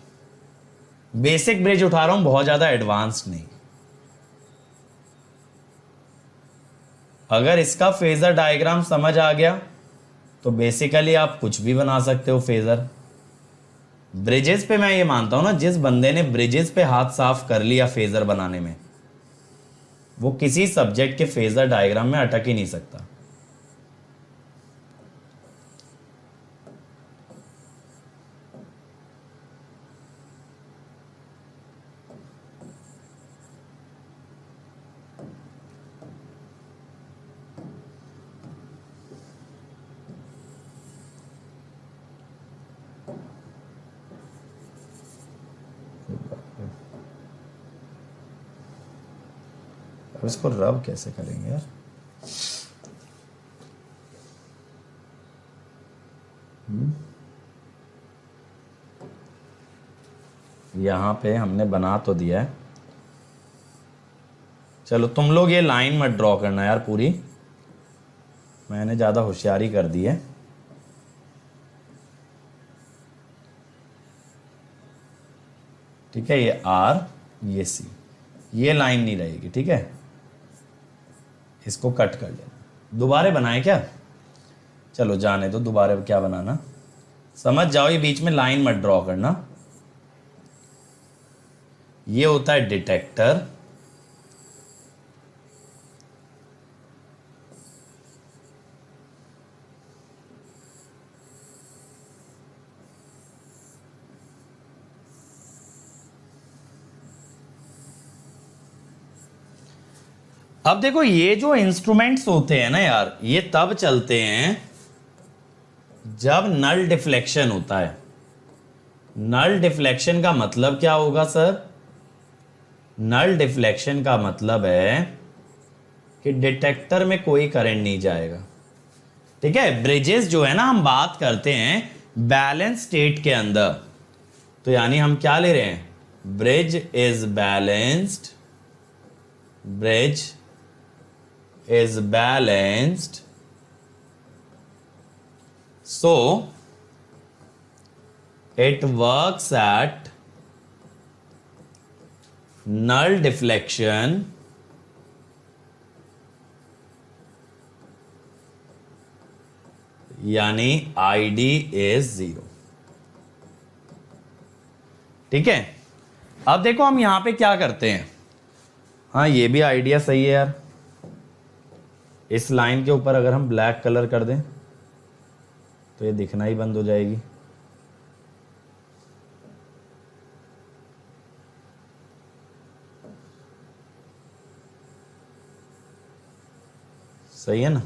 बेसिक ब्रिज उठा रहा हूं, बहुत ज्यादा एडवांस्ड नहीं। अगर इसका फेजर डायग्राम समझ आ गया तो बेसिकली आप कुछ भी बना सकते हो फेजर। ब्रिजेस पे मैं ये मानता हूं ना, जिस बंदे ने ब्रिजेस पे हाथ साफ कर लिया फेजर बनाने में, वो किसी सब्जेक्ट के फेजर डायग्राम में अटक ही नहीं सकता। अब इसको रब कैसे करेंगे यार। यहां पे हमने बना तो दिया है। चलो तुम लोग ये लाइन मत ड्रॉ करना यार पूरी, मैंने ज़्यादा होशियारी कर दी है। ठीक है, ये आर ये सी, ये लाइन नहीं रहेगी। ठीक है, इसको कट कर लेना। दोबारा बनाए क्या? चलो जाने दो, दोबारा क्या बनाना समझ जाओ। ये बीच में लाइन मत ड्रॉ करना। ये होता है डिटेक्टर, अब देखो ये जो इंस्ट्रूमेंट्स होते हैं ना यार, ये तब चलते हैं जब नल डिफ्लेक्शन होता है। नल डिफ्लेक्शन का मतलब क्या होगा सर? नल डिफ्लेक्शन का मतलब है कि डिटेक्टर में कोई करंट नहीं जाएगा। ठीक है, ब्रिजेस जो है ना, हम बात करते हैं बैलेंस स्टेट के अंदर, तो यानी हम क्या ले रहे हैं? Bridge is balanced, bridge is balanced, so it works at null deflection यानी ID is 0। ठीक है, अब देखो हम यहां पे क्या करते हैं। हाँ, ये भी आइडिया सही है यार। इस लाइन के ऊपर अगर हम ब्लैक कलर कर दें तो ये दिखना ही बंद हो जाएगी। सही है ना?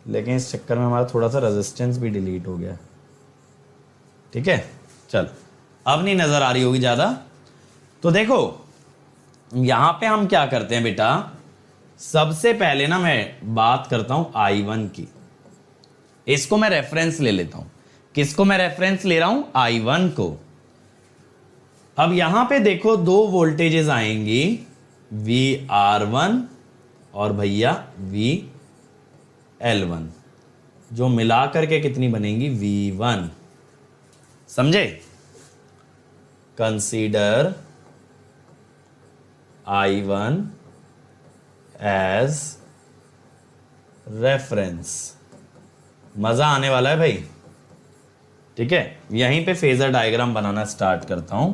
लेकिन इस चक्कर में हमारा थोड़ा सा रेजिस्टेंस भी डिलीट हो गया। ठीक है, चल अब नहीं नजर आ रही होगी ज्यादा। तो देखो यहां पे हम क्या करते हैं बेटा, सबसे पहले ना मैं बात करता हूं I1 की। इसको मैं रेफरेंस ले लेता हूं। किसको मैं रेफरेंस ले रहा हूं? I1 को। अब यहां पे देखो दो वोल्टेजेस आएंगी, VR1 और भैया VL1, जो मिला करके कितनी बनेंगी? V1। समझे? Consider I1 as reference. मजा आने वाला है भाई। ठीक है, यहीं पे फेजर डायग्राम बनाना स्टार्ट करता हूं।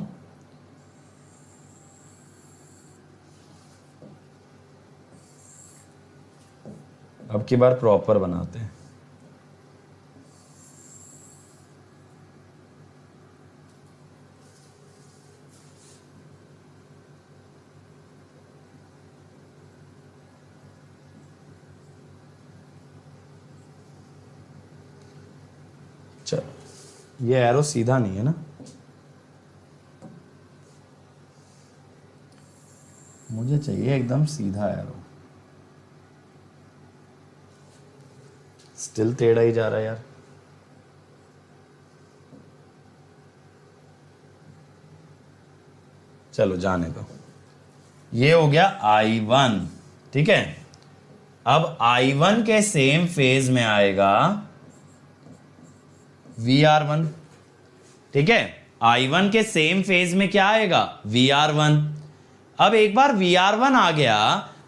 अब की बार प्रॉपर बनाते हैं। ये एरो सीधा नहीं है ना, मुझे चाहिए एकदम सीधा एरो। स्टिल टेढ़ा ही जा रहा है यार। चलो जाने दो। ये हो गया I1। ठीक है, अब I1 के सेम फेज में आएगा VR1। ठीक है, I1 के सेम फेज में क्या आएगा? VR1। अब एक बार VR1 आ गया,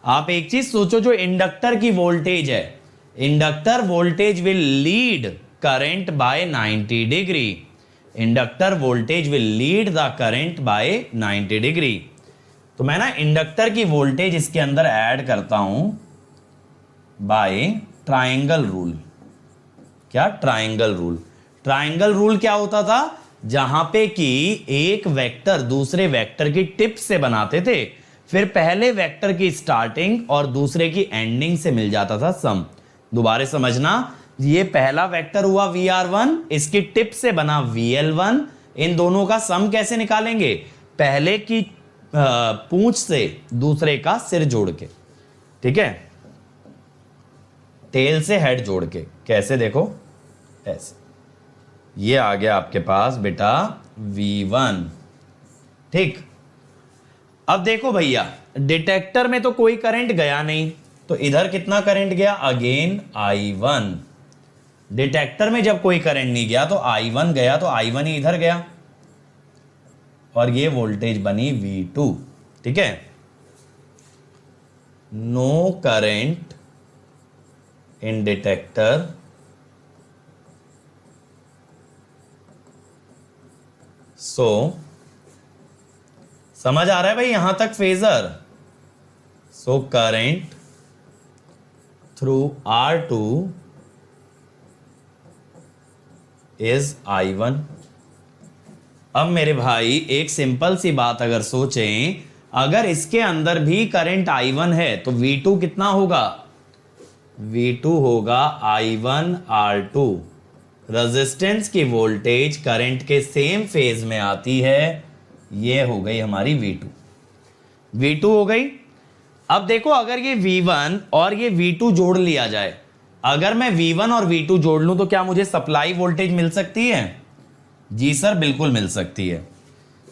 आप एक चीज सोचो, जो इंडक्टर की वोल्टेज है, inductor voltage will lead current by 90 degree. Inductor voltage will lead the current by 90 degree. तो मैं ना इंडक्टर की वोल्टेज इसके अंदर ऐड करता हूं बाय ट्रायंगल रूल। क्या? Triangle rule. ट्रायंगल रूल क्या होता था? जहां पे कि एक वेक्टर दूसरे वेक्टर की टिप से बनाते थे, फिर पहले वेक्टर की स्टार्टिंग और दूसरे की एंडिंग से मिल जाता था सम। दोबारा समझना, ये पहला वेक्टर हुआ VR1, इसकी टिप से बना VL1। इन दोनों का सम कैसे निकालेंगे? पहले की पूंछ से दूसरे का सिर जोड़ के। ठीक है, टेल से हेड जोड़ के। कैसे? देखो, ऐसे ये आ गया आपके पास बेटा V1। ठीक, अब देखो भैया डिटेक्टर में तो कोई करंट गया नहीं, तो इधर कितना करंट गया, अगेन I1। डिटेक्टर में जब कोई करंट नहीं गया तो I1 गया, तो I1 ही इधर गया और ये वोल्टेज बनी V2। ठीक है, नो करंट इन डिटेक्टर, सो समझ आ रहा है भाई यहां तक phasor. So current through R2 is I1। अब मेरे भाई एक सिंपल सी बात अगर सोचें, अगर इसके अंदर भी करंट I1 है तो V2 कितना होगा, V2 होगा I1 R2। रेजिस्टेंस की वोल्टेज करंट के सेम फेज में आती है, ये हो गई हमारी V2 हो गई। अब देखो अगर ये V1 और ये V2 जोड़ लिया जाए, अगर मैं V1 और V2 जोड़ लूं तो क्या मुझे सप्लाई वोल्टेज मिल सकती है, जी सर बिल्कुल मिल सकती है।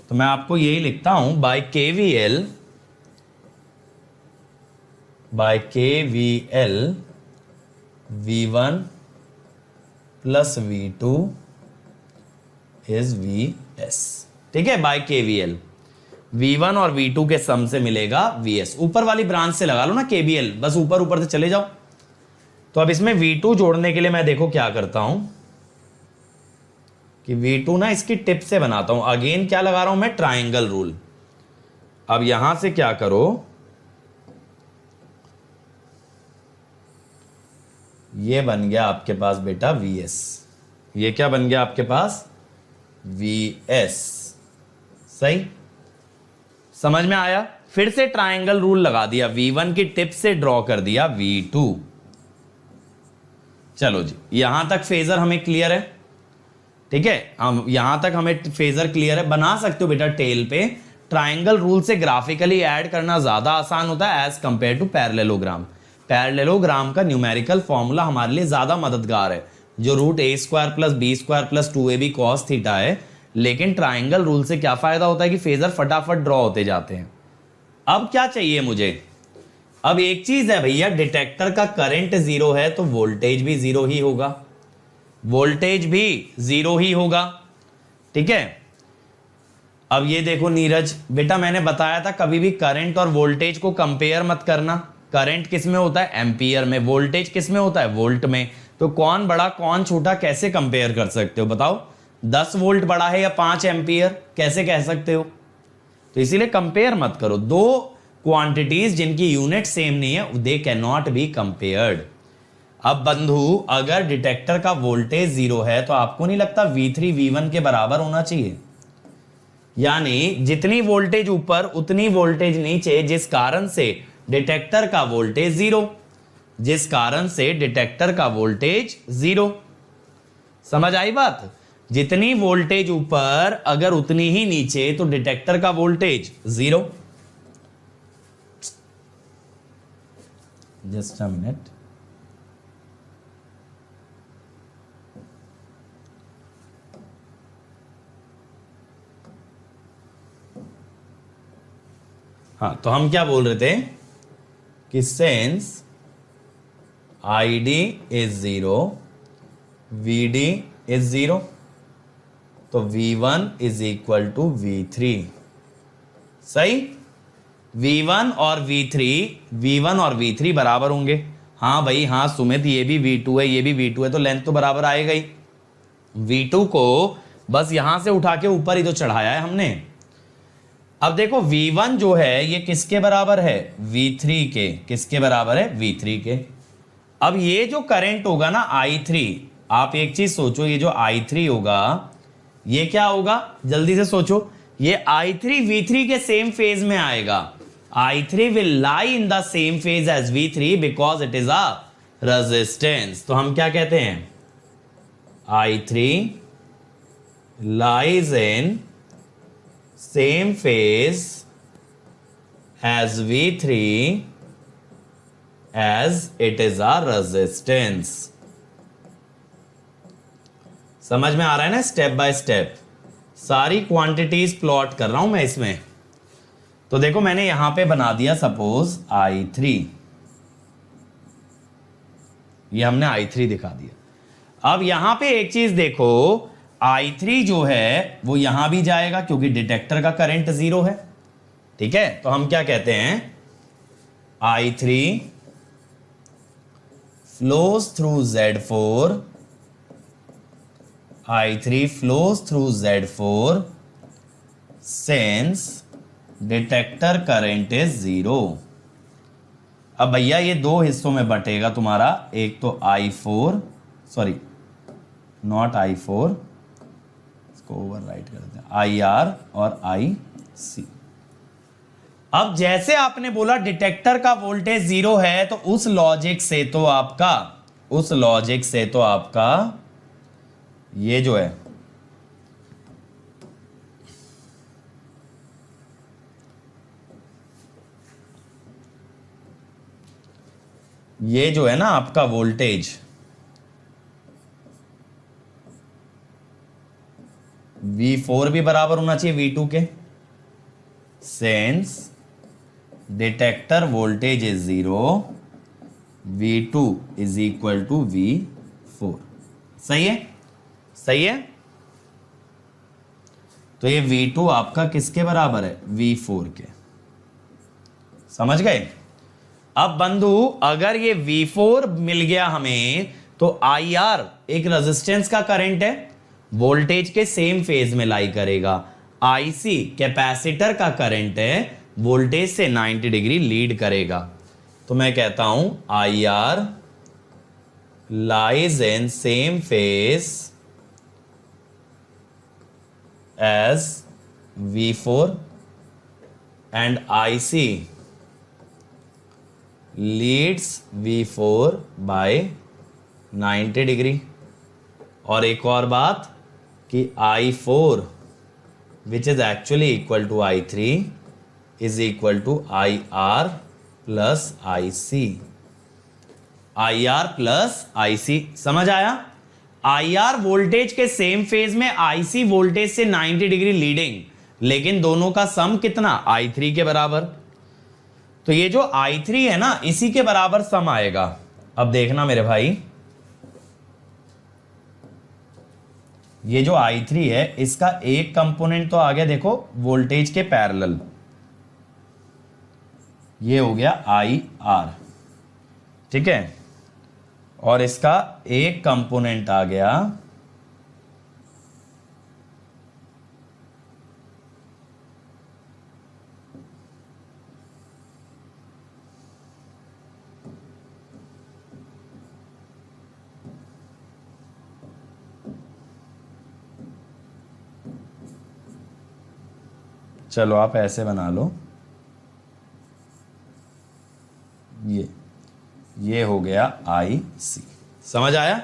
तो मैं आपको यही लिखता हूं, by KVL V1 plus V2 is VS। ठीक है, बाय KVL V1 और V2 के सम से मिलेगा VS। ऊपर वाली ब्रांच से लगा लो ना KVL, बस ऊपर ऊपर से चले जाओ। तो अब इसमें V2 जोड़ने के लिए मैं देखो क्या करता हूं कि V2 ना इसकी टिप से बनाता हूं। अगेन क्या लगा रहा हूं मैं, ट्रायंगल रूल। अब यहां से क्या करो, ये बन गया आपके पास बेटा VS। ये क्या बन गया आपके पास, VS। सही, समझ में आया। फिर से ट्रायंगल रूल लगा दिया, V1 की टिप से ड्रॉ कर दिया V2। चलो जी, यहां तक फेजर हमें क्लियर है। ठीक है, हम यहां तक हमें फेजर क्लियर है। बना सकते हो बेटा टेल पे। ट्रायंगल रूल से ग्राफिकली ऐड करना ज्यादा आसान होता है as compare to parallelogram. Parallelogram का न्यूमेरिकल फॉर्मूला हमारे लिए ज्यादा मददगार है, जो √a² + b² + 2ab cos theta है। लेकिन ट्रायंगल रूल से क्या फायदा होता है कि फेजर फटाफट ड्रॉ होते जाते हैं। अब क्या चाहिए मुझे, अब एक चीज है भैया, डिटेक्टर का करंट 0 है तो वोल्टेज भी 0 ही होगा, वोल्टेज भी 0 ही होगा। ठीक है, अब ये देखो नीरज बेटा, मैंने बताया था कभी भी करंट और वोल्टेज को कंपेयर मत करना। करंट किस में होता है, एम्पियर में। वोल्टेज किस में होता है, वोल्ट में। तो कौन बड़ा कौन छोटा कैसे कंपेयर कर सकते हो बताओ, 10 वोल्ट बड़ा है या 5 एम्पियर, कैसे कह सकते हो। तो इसीलिए कंपेयर मत करो। दो क्वांटिटीज जिनकी यूनिट सेम नहीं है, they can not be compared. अब बंधु अगर डिटेक्टर का वोल्टेज 0 है तो आपको नहीं लगता V3 V1 के बराबर होना चाहिए, यानी जितनी वोल्टेज ऊपर उतनी वोल्टेज नीचे, जिस कारण से डिटेक्टर का वोल्टेज 0, जिस कारण से डिटेक्टर का वोल्टेज 0। समझ आई बात, जितनी वोल्टेज ऊपर अगर उतनी ही नीचे तो डिटेक्टर का वोल्टेज 0। जस्ट अ मिनट, हाँ तो हम क्या बोल रहे थे कि sense ID is 0, VD is 0, तो V1 is equal to V3। सही, V1 और V3 बराबर होंगे। हाँ भाई हाँ सुमित, ये भी V2 है ये भी V2 है, तो लेंथ तो बराबर आएगा ही। V2 को बस यहां से उठा के ऊपर ही तो चढ़ाया है हमने। अब देखो V1 जो है ये किसके बराबर है, V3 के। किसके बराबर है, V3 के। अब ये जो करंट होगा ना I3, आप एक चीज सोचो, ये जो I3 होगा ये क्या होगा, जल्दी से सोचो। ये I3 V3 के सेम फेज में आएगा। I3 will lie in the same phase as V3 because it is a resistance. तो हम क्या कहते हैं, I3 lies in same phase as V3 as it is a resistance। समझ में आ रहा है ना, स्टेप बाय स्टेप सारी क्वांटिटीज प्लॉट कर रहा हूं मैं इसमें। तो देखो मैंने यहां पे बना दिया सपोज I3, ये हमने I3 दिखा दिया। अब यहां पे एक चीज देखो, I3 जो है वो यहां भी जाएगा क्योंकि डिटेक्टर का करंट 0 है। ठीक है, तो हम क्या कहते हैं, I3 flows through Z4, I3 flows through Z4 since detector current is 0। अब भैया ये दो हिस्सों में बटेगा तुम्हारा, एक तो I4, सॉरी नॉट I4, इसको ओवरराइट कर देते हैं, IR और IC। अब जैसे आपने बोला डिटेक्टर का वोल्टेज 0 है, तो उस लॉजिक से तो आपका ये जो है ना आपका वोल्टेज V4 भी बराबर होना चाहिए V2 के, since detector voltage is 0, V2 is equal to V4। सही है, सही है। तो ये V2 आपका किसके बराबर है, V4 के। समझ गए। अब बंधु अगर ये V4 मिल गया हमें, तो IR एक रेजिस्टेंस का करंट है, वोल्टेज के सेम फेज में लाई करेगा। IC कैपेसिटर का करंट है, वोल्टेज से 90 डिग्री लीड करेगा। तो मैं कहता हूं IR lies in same phase as V4 and IC leads V4 by 90 degree. और एक और बात कि I4 which is actually equal to I3 is equal to IR plus IC। IR plus IC, समझ आया। IR वोल्टेज के same phase में, IC voltage से 90 डिग्री लीडिंग, लेकिन दोनों का सम कितना, I3 के बराबर। तो ये जो I3 है ना, इसी के बराबर सम आएगा। अब देखना मेरे भाई, ये जो I3 है इसका एक कंपोनेंट तो आ गया देखो वोल्टेज के पैरेलल, ये हो गया IR, ठीक है, और इसका एक कंपोनेंट आ गया चलो आप ऐसे बना लो, ये हो गया IC। समझ आया।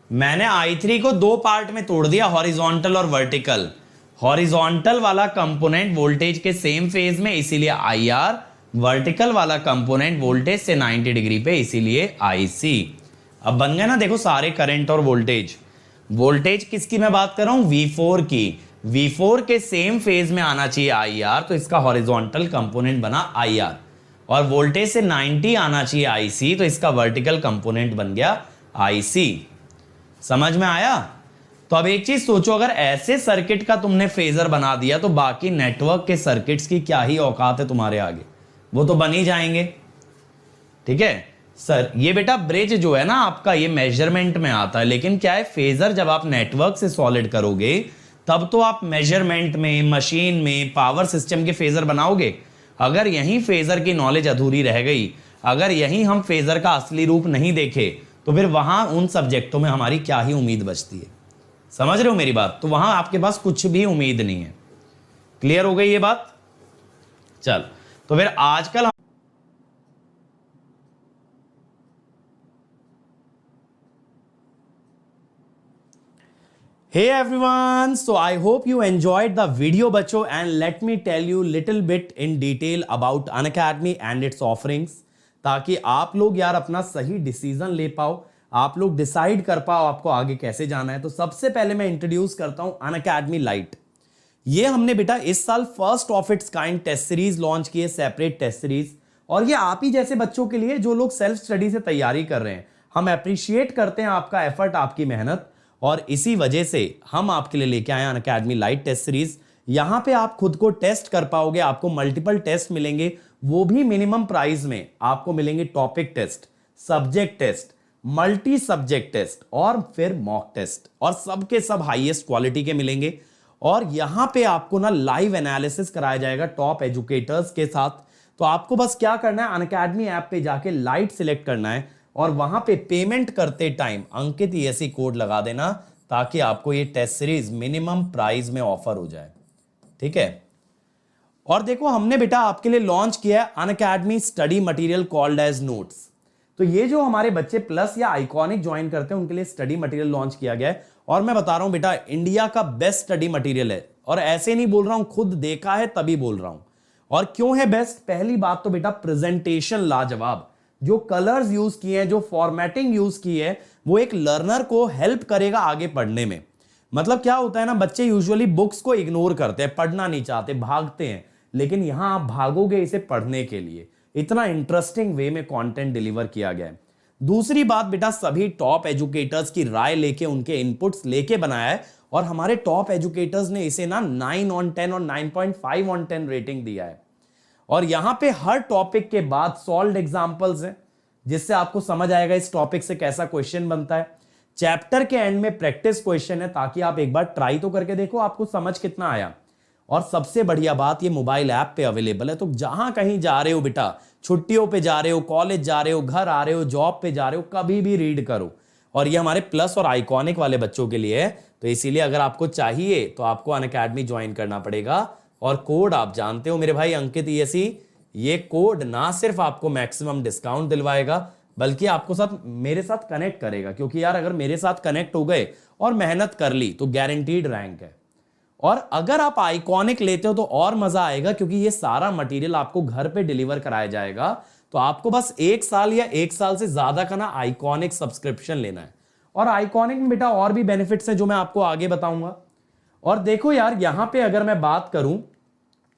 मैंने I3 को दो पार्ट में तोड़ दिया, हॉरिजॉन्टल और वर्टिकल। हॉरिजॉन्टल वाला कंपोनेंट वोल्टेज के सेम फेज में, इसीलिए IR। वर्टिकल वाला कंपोनेंट वोल्टेज से 90 डिग्री पे, इसीलिए IC। अब बन गया ना, देखो सारे करंट और वोल्टेज। वोल्टेज किसकी मैं बात कर रहा हूं, V4 की। V4 के सेम फेज में आना चाहिए IR, तो इसका हॉरिजॉन्टल कंपोनेंट बना IR। और वोल्टेज से 90 आना चाहिए IC, तो इसका वर्टिकल कंपोनेंट बन गया IC। समझ में आया। तो अब एक चीज सोचो, अगर ऐसे सर्किट का तुमने फेजर बना दिया, तो बाकी नेटवर्क के सर्किट्स की क्या ही औकात है तुम्हारे आगे, वो तो बन ही जाएंगे। ठीक है सर, ये बेटा ब्रिज जो है ना आपका, ये मेजरमेंट में आता है, लेकिन क्या है, फेजर जब आप नेटवर्क से सॉलिड करोगे, तब तो आप मेजरमेंट में, मशीन में, पावर सिस्टम के फेजर बनाओगे। अगर यहीं फेजर की नॉलेज अधूरी रह गई, अगर यहीं हम फेजर का असली रूप नहीं देखे, तो फिर वहां उन सब्जेक्टों में हमारी क्या ही उम्मीद बचती है। समझ रहे हो मेरी बात। तो वहां आपके पास कुछ भी उम्मीद नहीं है। क्लियर हो गई ये बात। चल, तो फिर आजकल Hey everyone, so I hope you enjoyed the video बच्चों, and let me tell you little bit in detail about Unacademy and its offerings, ताकि आप लोग यार अपना सही डिसीजन ले पाओ। आप लोग डिसाइड कर पाओ आपको आगे कैसे जाना है। तो सबसे पहले मैं इंट्रोड्यूस करता हूं अनअकैडमी लाइट। ये हमने बेटा इस साल first of its kind test series launch की है, सेपरेट टेस्ट सीरीज, और ये आप ही जैसे बच्चों के लिए जो लोग सेल्फ स्टडी से तैयारी कर रहे हैं। हम अप्रिशिएट करते हैं आपका एफर्ट, आपकी मेहनत, और इसी वजह से हम आपके लिए लेके आए अनअकैडमी लाइट टेस्ट सीरीज। यहां पे आप खुद को टेस्ट कर पाओगे, आपको मल्टीपल टेस्ट मिलेंगे, वो भी मिनिमम प्राइस में। आपको मिलेंगे topic test, subject test, multi subject test और फिर मॉक टेस्ट, और सबके सब हाईएस्ट क्वालिटी के मिलेंगे। और यहां पे आपको ना लाइव एनालिसिस कराया जाएगा टॉप एजुकेटर्स के साथ। तो आपको बस क्या करना है, अनअकैडमी ऐप पे जाके लाइट सिलेक्ट करना है और वहां पे पेमेंट करते टाइम अंकित ESE कोड लगा देना, ताकि आपको ये टेस्ट सीरीज मिनिमम प्राइस में ऑफर हो जाए। ठीक है। और देखो हमने बेटा आपके लिए लॉन्च किया है Unacademy study material called as notes. तो ये जो हमारे बच्चे प्लस या आइकॉनिक ज्वाइन करते हैं उनके लिए स्टडी मटेरियल लॉन्च किया गया है। और मैं बता रहा हूं बेटा, इंडिया का बेस्ट स्टडी मटेरियल है, और ऐसे नहीं बोल रहा हूं, खुद देखा है तभी बोल रहा हूं। और क्यों है बेस्ट? पहली बात तो बेटा प्रेजेंटेशन लाजवाब, जो कलर्स यूज किए हैं, जो फॉर्मेटिंग यूज की है, वो एक लर्नर को हेल्प करेगा आगे पढ़ने में। मतलब क्या होता है ना, बच्चे यूजुअली बुक्स को इग्नोर करते हैं, पढ़ना नहीं चाहते, भागते हैं, लेकिन यहां आप भागोगे इसे पढ़ने के लिए। इतना इंटरेस्टिंग वे में कंटेंट डिलीवर किया गया है। दूसरी बात बेटा, सभी टॉप एजुकेटर्स की राय लेके, उनके इनपुट्स लेके बनाया है, और हमारे टॉप एजुकेटर्स ने इसे ना 9 on 10 और 9.5 on 10 रेटिंग दिया है। और यहां पे हर टॉपिक के बाद सॉल्व्ड एग्जांपल्स हैं, जिससे आपको समझ आएगा इस टॉपिक से कैसा क्वेश्चन बनता है। चैप्टर के एंड में प्रैक्टिस क्वेश्चन है, ताकि आप एक बार ट्राई तो करके देखो आपको समझ कितना आया। और सबसे बढ़िया बात, ये मोबाइल ऐप पे अवेलेबल है, तो जहां कहीं जा रहे हो बेटा, छुट्टियों पे जा रहे हो, कॉलेज जा रहे हो, घर आ रहे हो, जॉब पे जा रहे हो, कभी भी रीड करो। और ये हमारे प्लस और आइकॉनिक वाले बच्चों के लिए है, तो इसीलिए अगर आपको चाहिए तो आपको अनअकैडमी ज्वाइन करना पड़ेगा। और कोड आप जानते हो मेरे भाई अंकित ESE, ये कोड ना सिर्फ आपको मैक्सिमम डिस्काउंट दिलवाएगा, बल्कि आपको साथ मेरे साथ कनेक्ट करेगा। क्योंकि यार अगर मेरे साथ कनेक्ट हो गए और मेहनत कर ली तो गारंटीड रैंक है। और अगर आप आइकॉनिक लेते हो तो और मजा आएगा, क्योंकि ये सारा मटेरियल आपको घर पे डिलीवर कराया जाएगा। तो आपको बस 1 साल या 1 साल से ज्यादा का ना आइकॉनिक सब्सक्रिप्शन लेना है। और आइकॉनिक में बेटा और भी बेनिफिट्स हैं जो मैं आपको आगे बताऊंगा। और देखो यार, यहां पे अगर मैं बात करूं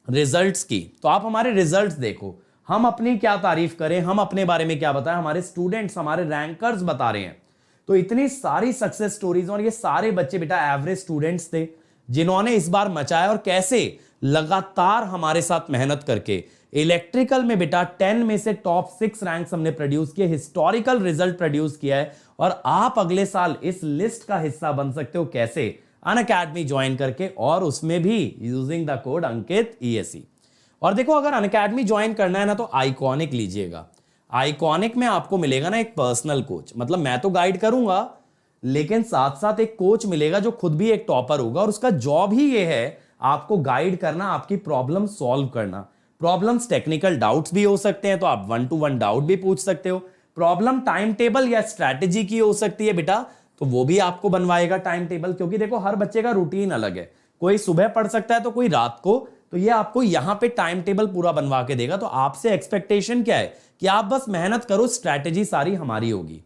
रिजल्ट्स की, तो आप हमारे रिजल्ट्स देखो। हम अपनी क्या तारीफ करें, हम अपने बारे में क्या बताएं, हमारे स्टूडेंट्स, हमारे रैंकर्स बता रहे हैं। तो इतनी सारी सक्सेस स्टोरीज, और ये सारे बच्चे बेटा एवरेज स्टूडेंट्स थे, जिन्होंने इस बार मचाया, और कैसे लगातार हमारे साथ मेहनत करके इलेक्ट्रिकल में बेटा 10 में से टॉप 6 रैंक्स हमने प्रोड्यूस किए, हिस्टोरिकल रिजल्ट प्रोड्यूस किया है। और आप अगले साल इस लिस्ट का हिस्सा बन सकते हो, कैसे? अनअकैडमी ज्वाइन करके, और उसमें भी using the code Ankit ESE। और देखो, अगर अनअकैडमी ज्वाइन करना है ना, तो आइकॉनिक लीजिएगा। आइकॉनिक में आपको मिलेगा ना एक पर्सनल कोच, मतलब मैं तो गाइड करूंगा, लेकिन साथ साथ एक कोच मिलेगा जो खुद भी एक टॉपर होगा, और उसका जॉब ही ये है आपको गाइड करना, आपकी प्रॉब्लम सॉल्व करना। प्रॉब्लम्स टेक्निकल डाउट्स भी हो सकते हैं, तो आप 1-to-1 डाउट भी पूछ सकते हो। प्रॉब्लम टाइम टेबल या स्ट्रैटेजी की हो सकती है बेटा, तो वो भी आपको बनवाएगा टाइम टेबल, क्योंकि देखो हर बच्चे का रूटीन अलग है, कोई सुबह पढ़ सकता है तो कोई रात को। तो ये आपको यहां पे टाइम टेबल पूरा बनवा के देगा। तो आपसे एक्सपेक्टेशन क्या है कि आप बस मेहनत करो, स्ट्रैटेजी सारी हमारी होगी।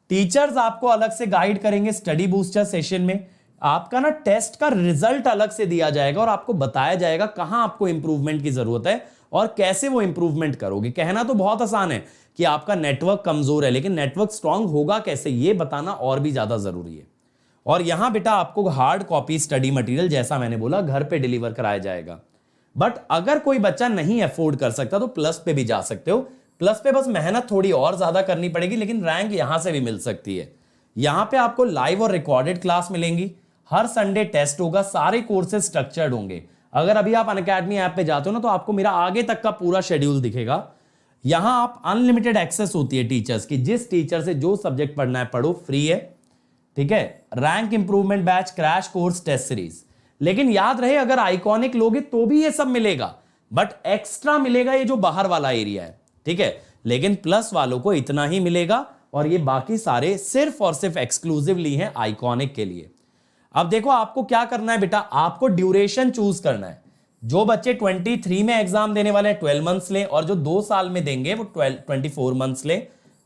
टीचर्स आपको अलग से गाइड करेंगे स्टडी बूस्टर सेशन में। आपका ना टेस्ट का रिजल्ट अलग से दिया जाएगा, और आपको बताया जाएगा कहां आपको इंप्रूवमेंट की जरूरत है और कैसे वो इंप्रूवमेंट करोगे। कहना तो बहुत आसान है कि आपका नेटवर्क कमजोर है, लेकिन नेटवर्क स्ट्रांग होगा कैसे, ये बताना और भी ज्यादा जरूरी है। और यहां बेटा आपको हार्ड कॉपी स्टडी मटेरियल, जैसा मैंने बोला, घर पे डिलीवर कराया जाएगा। बट अगर कोई बच्चा नहीं अफोर्ड कर सकता तो प्लस पे भी जा सकते हो। प्लस पे बस मेहनत थोड़ी और ज्यादा करनी पड़ेगी, लेकिन रैंक यहां से भी मिल सकती है। यहां पे आपको लाइव और रिकॉर्डेड क्लास मिलेंगी, हर संडे टेस्ट होगा, सारे कोर्सेज स्ट्रक्चर्ड होंगे। अगर अभी आप अनअकैडमी ऐप पे जाते हो ना, तो आपको मेरा आगे तक का पूरा शेड्यूल दिखेगा। यहां आप अनलिमिटेड एक्सेस होती है टीचर्स की, जिस टीचर से जो सब्जेक्ट पढ़ना है पढ़ो, फ्री है। ठीक है, rank improvement batch, crash course, test series. लेकिन याद रहे, अगर आइकॉनिक लोगे तो भी ये सब मिलेगा, बट एक्स्ट्रा मिलेगा ये जो बाहर वाला एरिया है। ठीक है, लेकिन प्लस वालों को इतना ही मिलेगा, और ये बाकी सारे सिर्फ और सिर्फ एक्सक्लूसिवली हैं आइकॉनिक के लिए। अब देखो आपको क्या करना है बेटा, आपको ड्यूरेशन चूज करना है। जो बच्चे 23 में एग्जाम देने वाले हैं 12 मंथ्स ले, और जो 2 साल में देंगे वो 24 मंथ्स ले।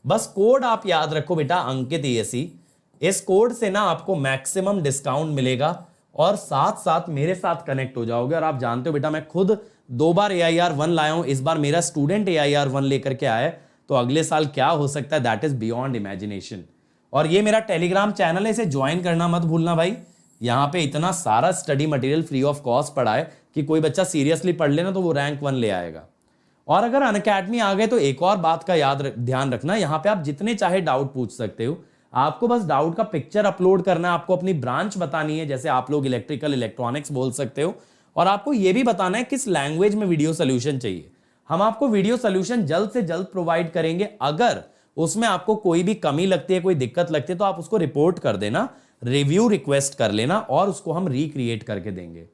बस कोड आप याद रखो बेटा, अंकित ESE। इस कोड से ना आपको मैक्सिमम डिस्काउंट मिलेगा और साथ साथ मेरे साथ कनेक्ट हो जाओगे। और आप जानते हो बेटा, मैं खुद 2 बार AIR1 लाया हूं, इस बार मेरा स्टूडेंट AIR1 लेकर के आया है, तो अगले साल क्या हो सकता है, दैट इज बियॉन्ड इमेजिनेशन। और ये मेरा टेलीग्राम चैनल है, इसे ज्वाइन करना मत भूलना भाई। यहां पे इतना सारा study material free of cost पड़ा है कि कोई बच्चा सीरियसली पढ़ लेना तो वो रैंक 1 ले आएगा। और अगर अनअकैडमी आ गए तो एक और बात का ध्यान रखना, यहां पे आप जितने चाहे डाउट पूछ सकते हो। आपको बस डाउट का पिक्चर अपलोड करना है, आपको अपनी ब्रांच बतानी है, जैसे आप लोग इलेक्ट्रिकल इलेक्ट्रॉनिक्स बोल सकते हो। और आपको यह भी बताना है किस लैंग्वेज में वीडियो सोल्यूशन चाहिए। हम आपको वीडियो सोल्यूशन जल्द से जल्द प्रोवाइड करेंगे। अगर उसमें आपको कोई भी कमी लगती है, कोई दिक्कत लगती है, तो आप उसको रिपोर्ट कर देना, रिव्यू रिक्वेस्ट कर लेना और उसको हम रिक्रिएट करके देंगे।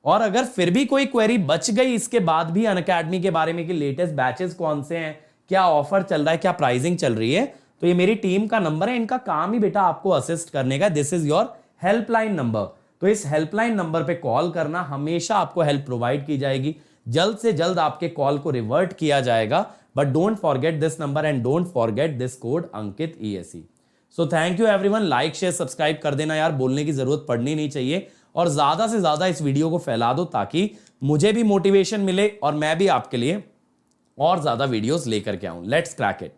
और अगर फिर भी कोई क्वेरी बच गई इसके बाद भी अनअकैडमी के बारे में कि लेटेस्ट बैचेस कौन से हैं, क्या ऑफर चल रहा है, क्या प्राइसिंग चल रही है, तो ये मेरी टीम का नंबर है। इनका काम ही बेटा आपको असिस्ट करने का। This is your helpline number. तो इस हेल्पलाइन नंबर पे कॉल करना, हमेशा आपको हेल्प प्रोवाइड की जाएगी। जल्द से जल्द आपके कॉल को रिवर्ट किया जाएगा। But don't forget this number and don't forget this code Ankit ESE। So thank you everyone. Like share subscribe कर देना यार, बोलने की जरूरत पड़नी नहीं चाहिए। और ज्यादा से ज्यादा इस वीडियो को फैला दो ताकि मुझे भी मोटिवेशन मिले और मैं भी आपके लिए और ज्यादा वीडियोस लेकर के आऊं। Let's crack it.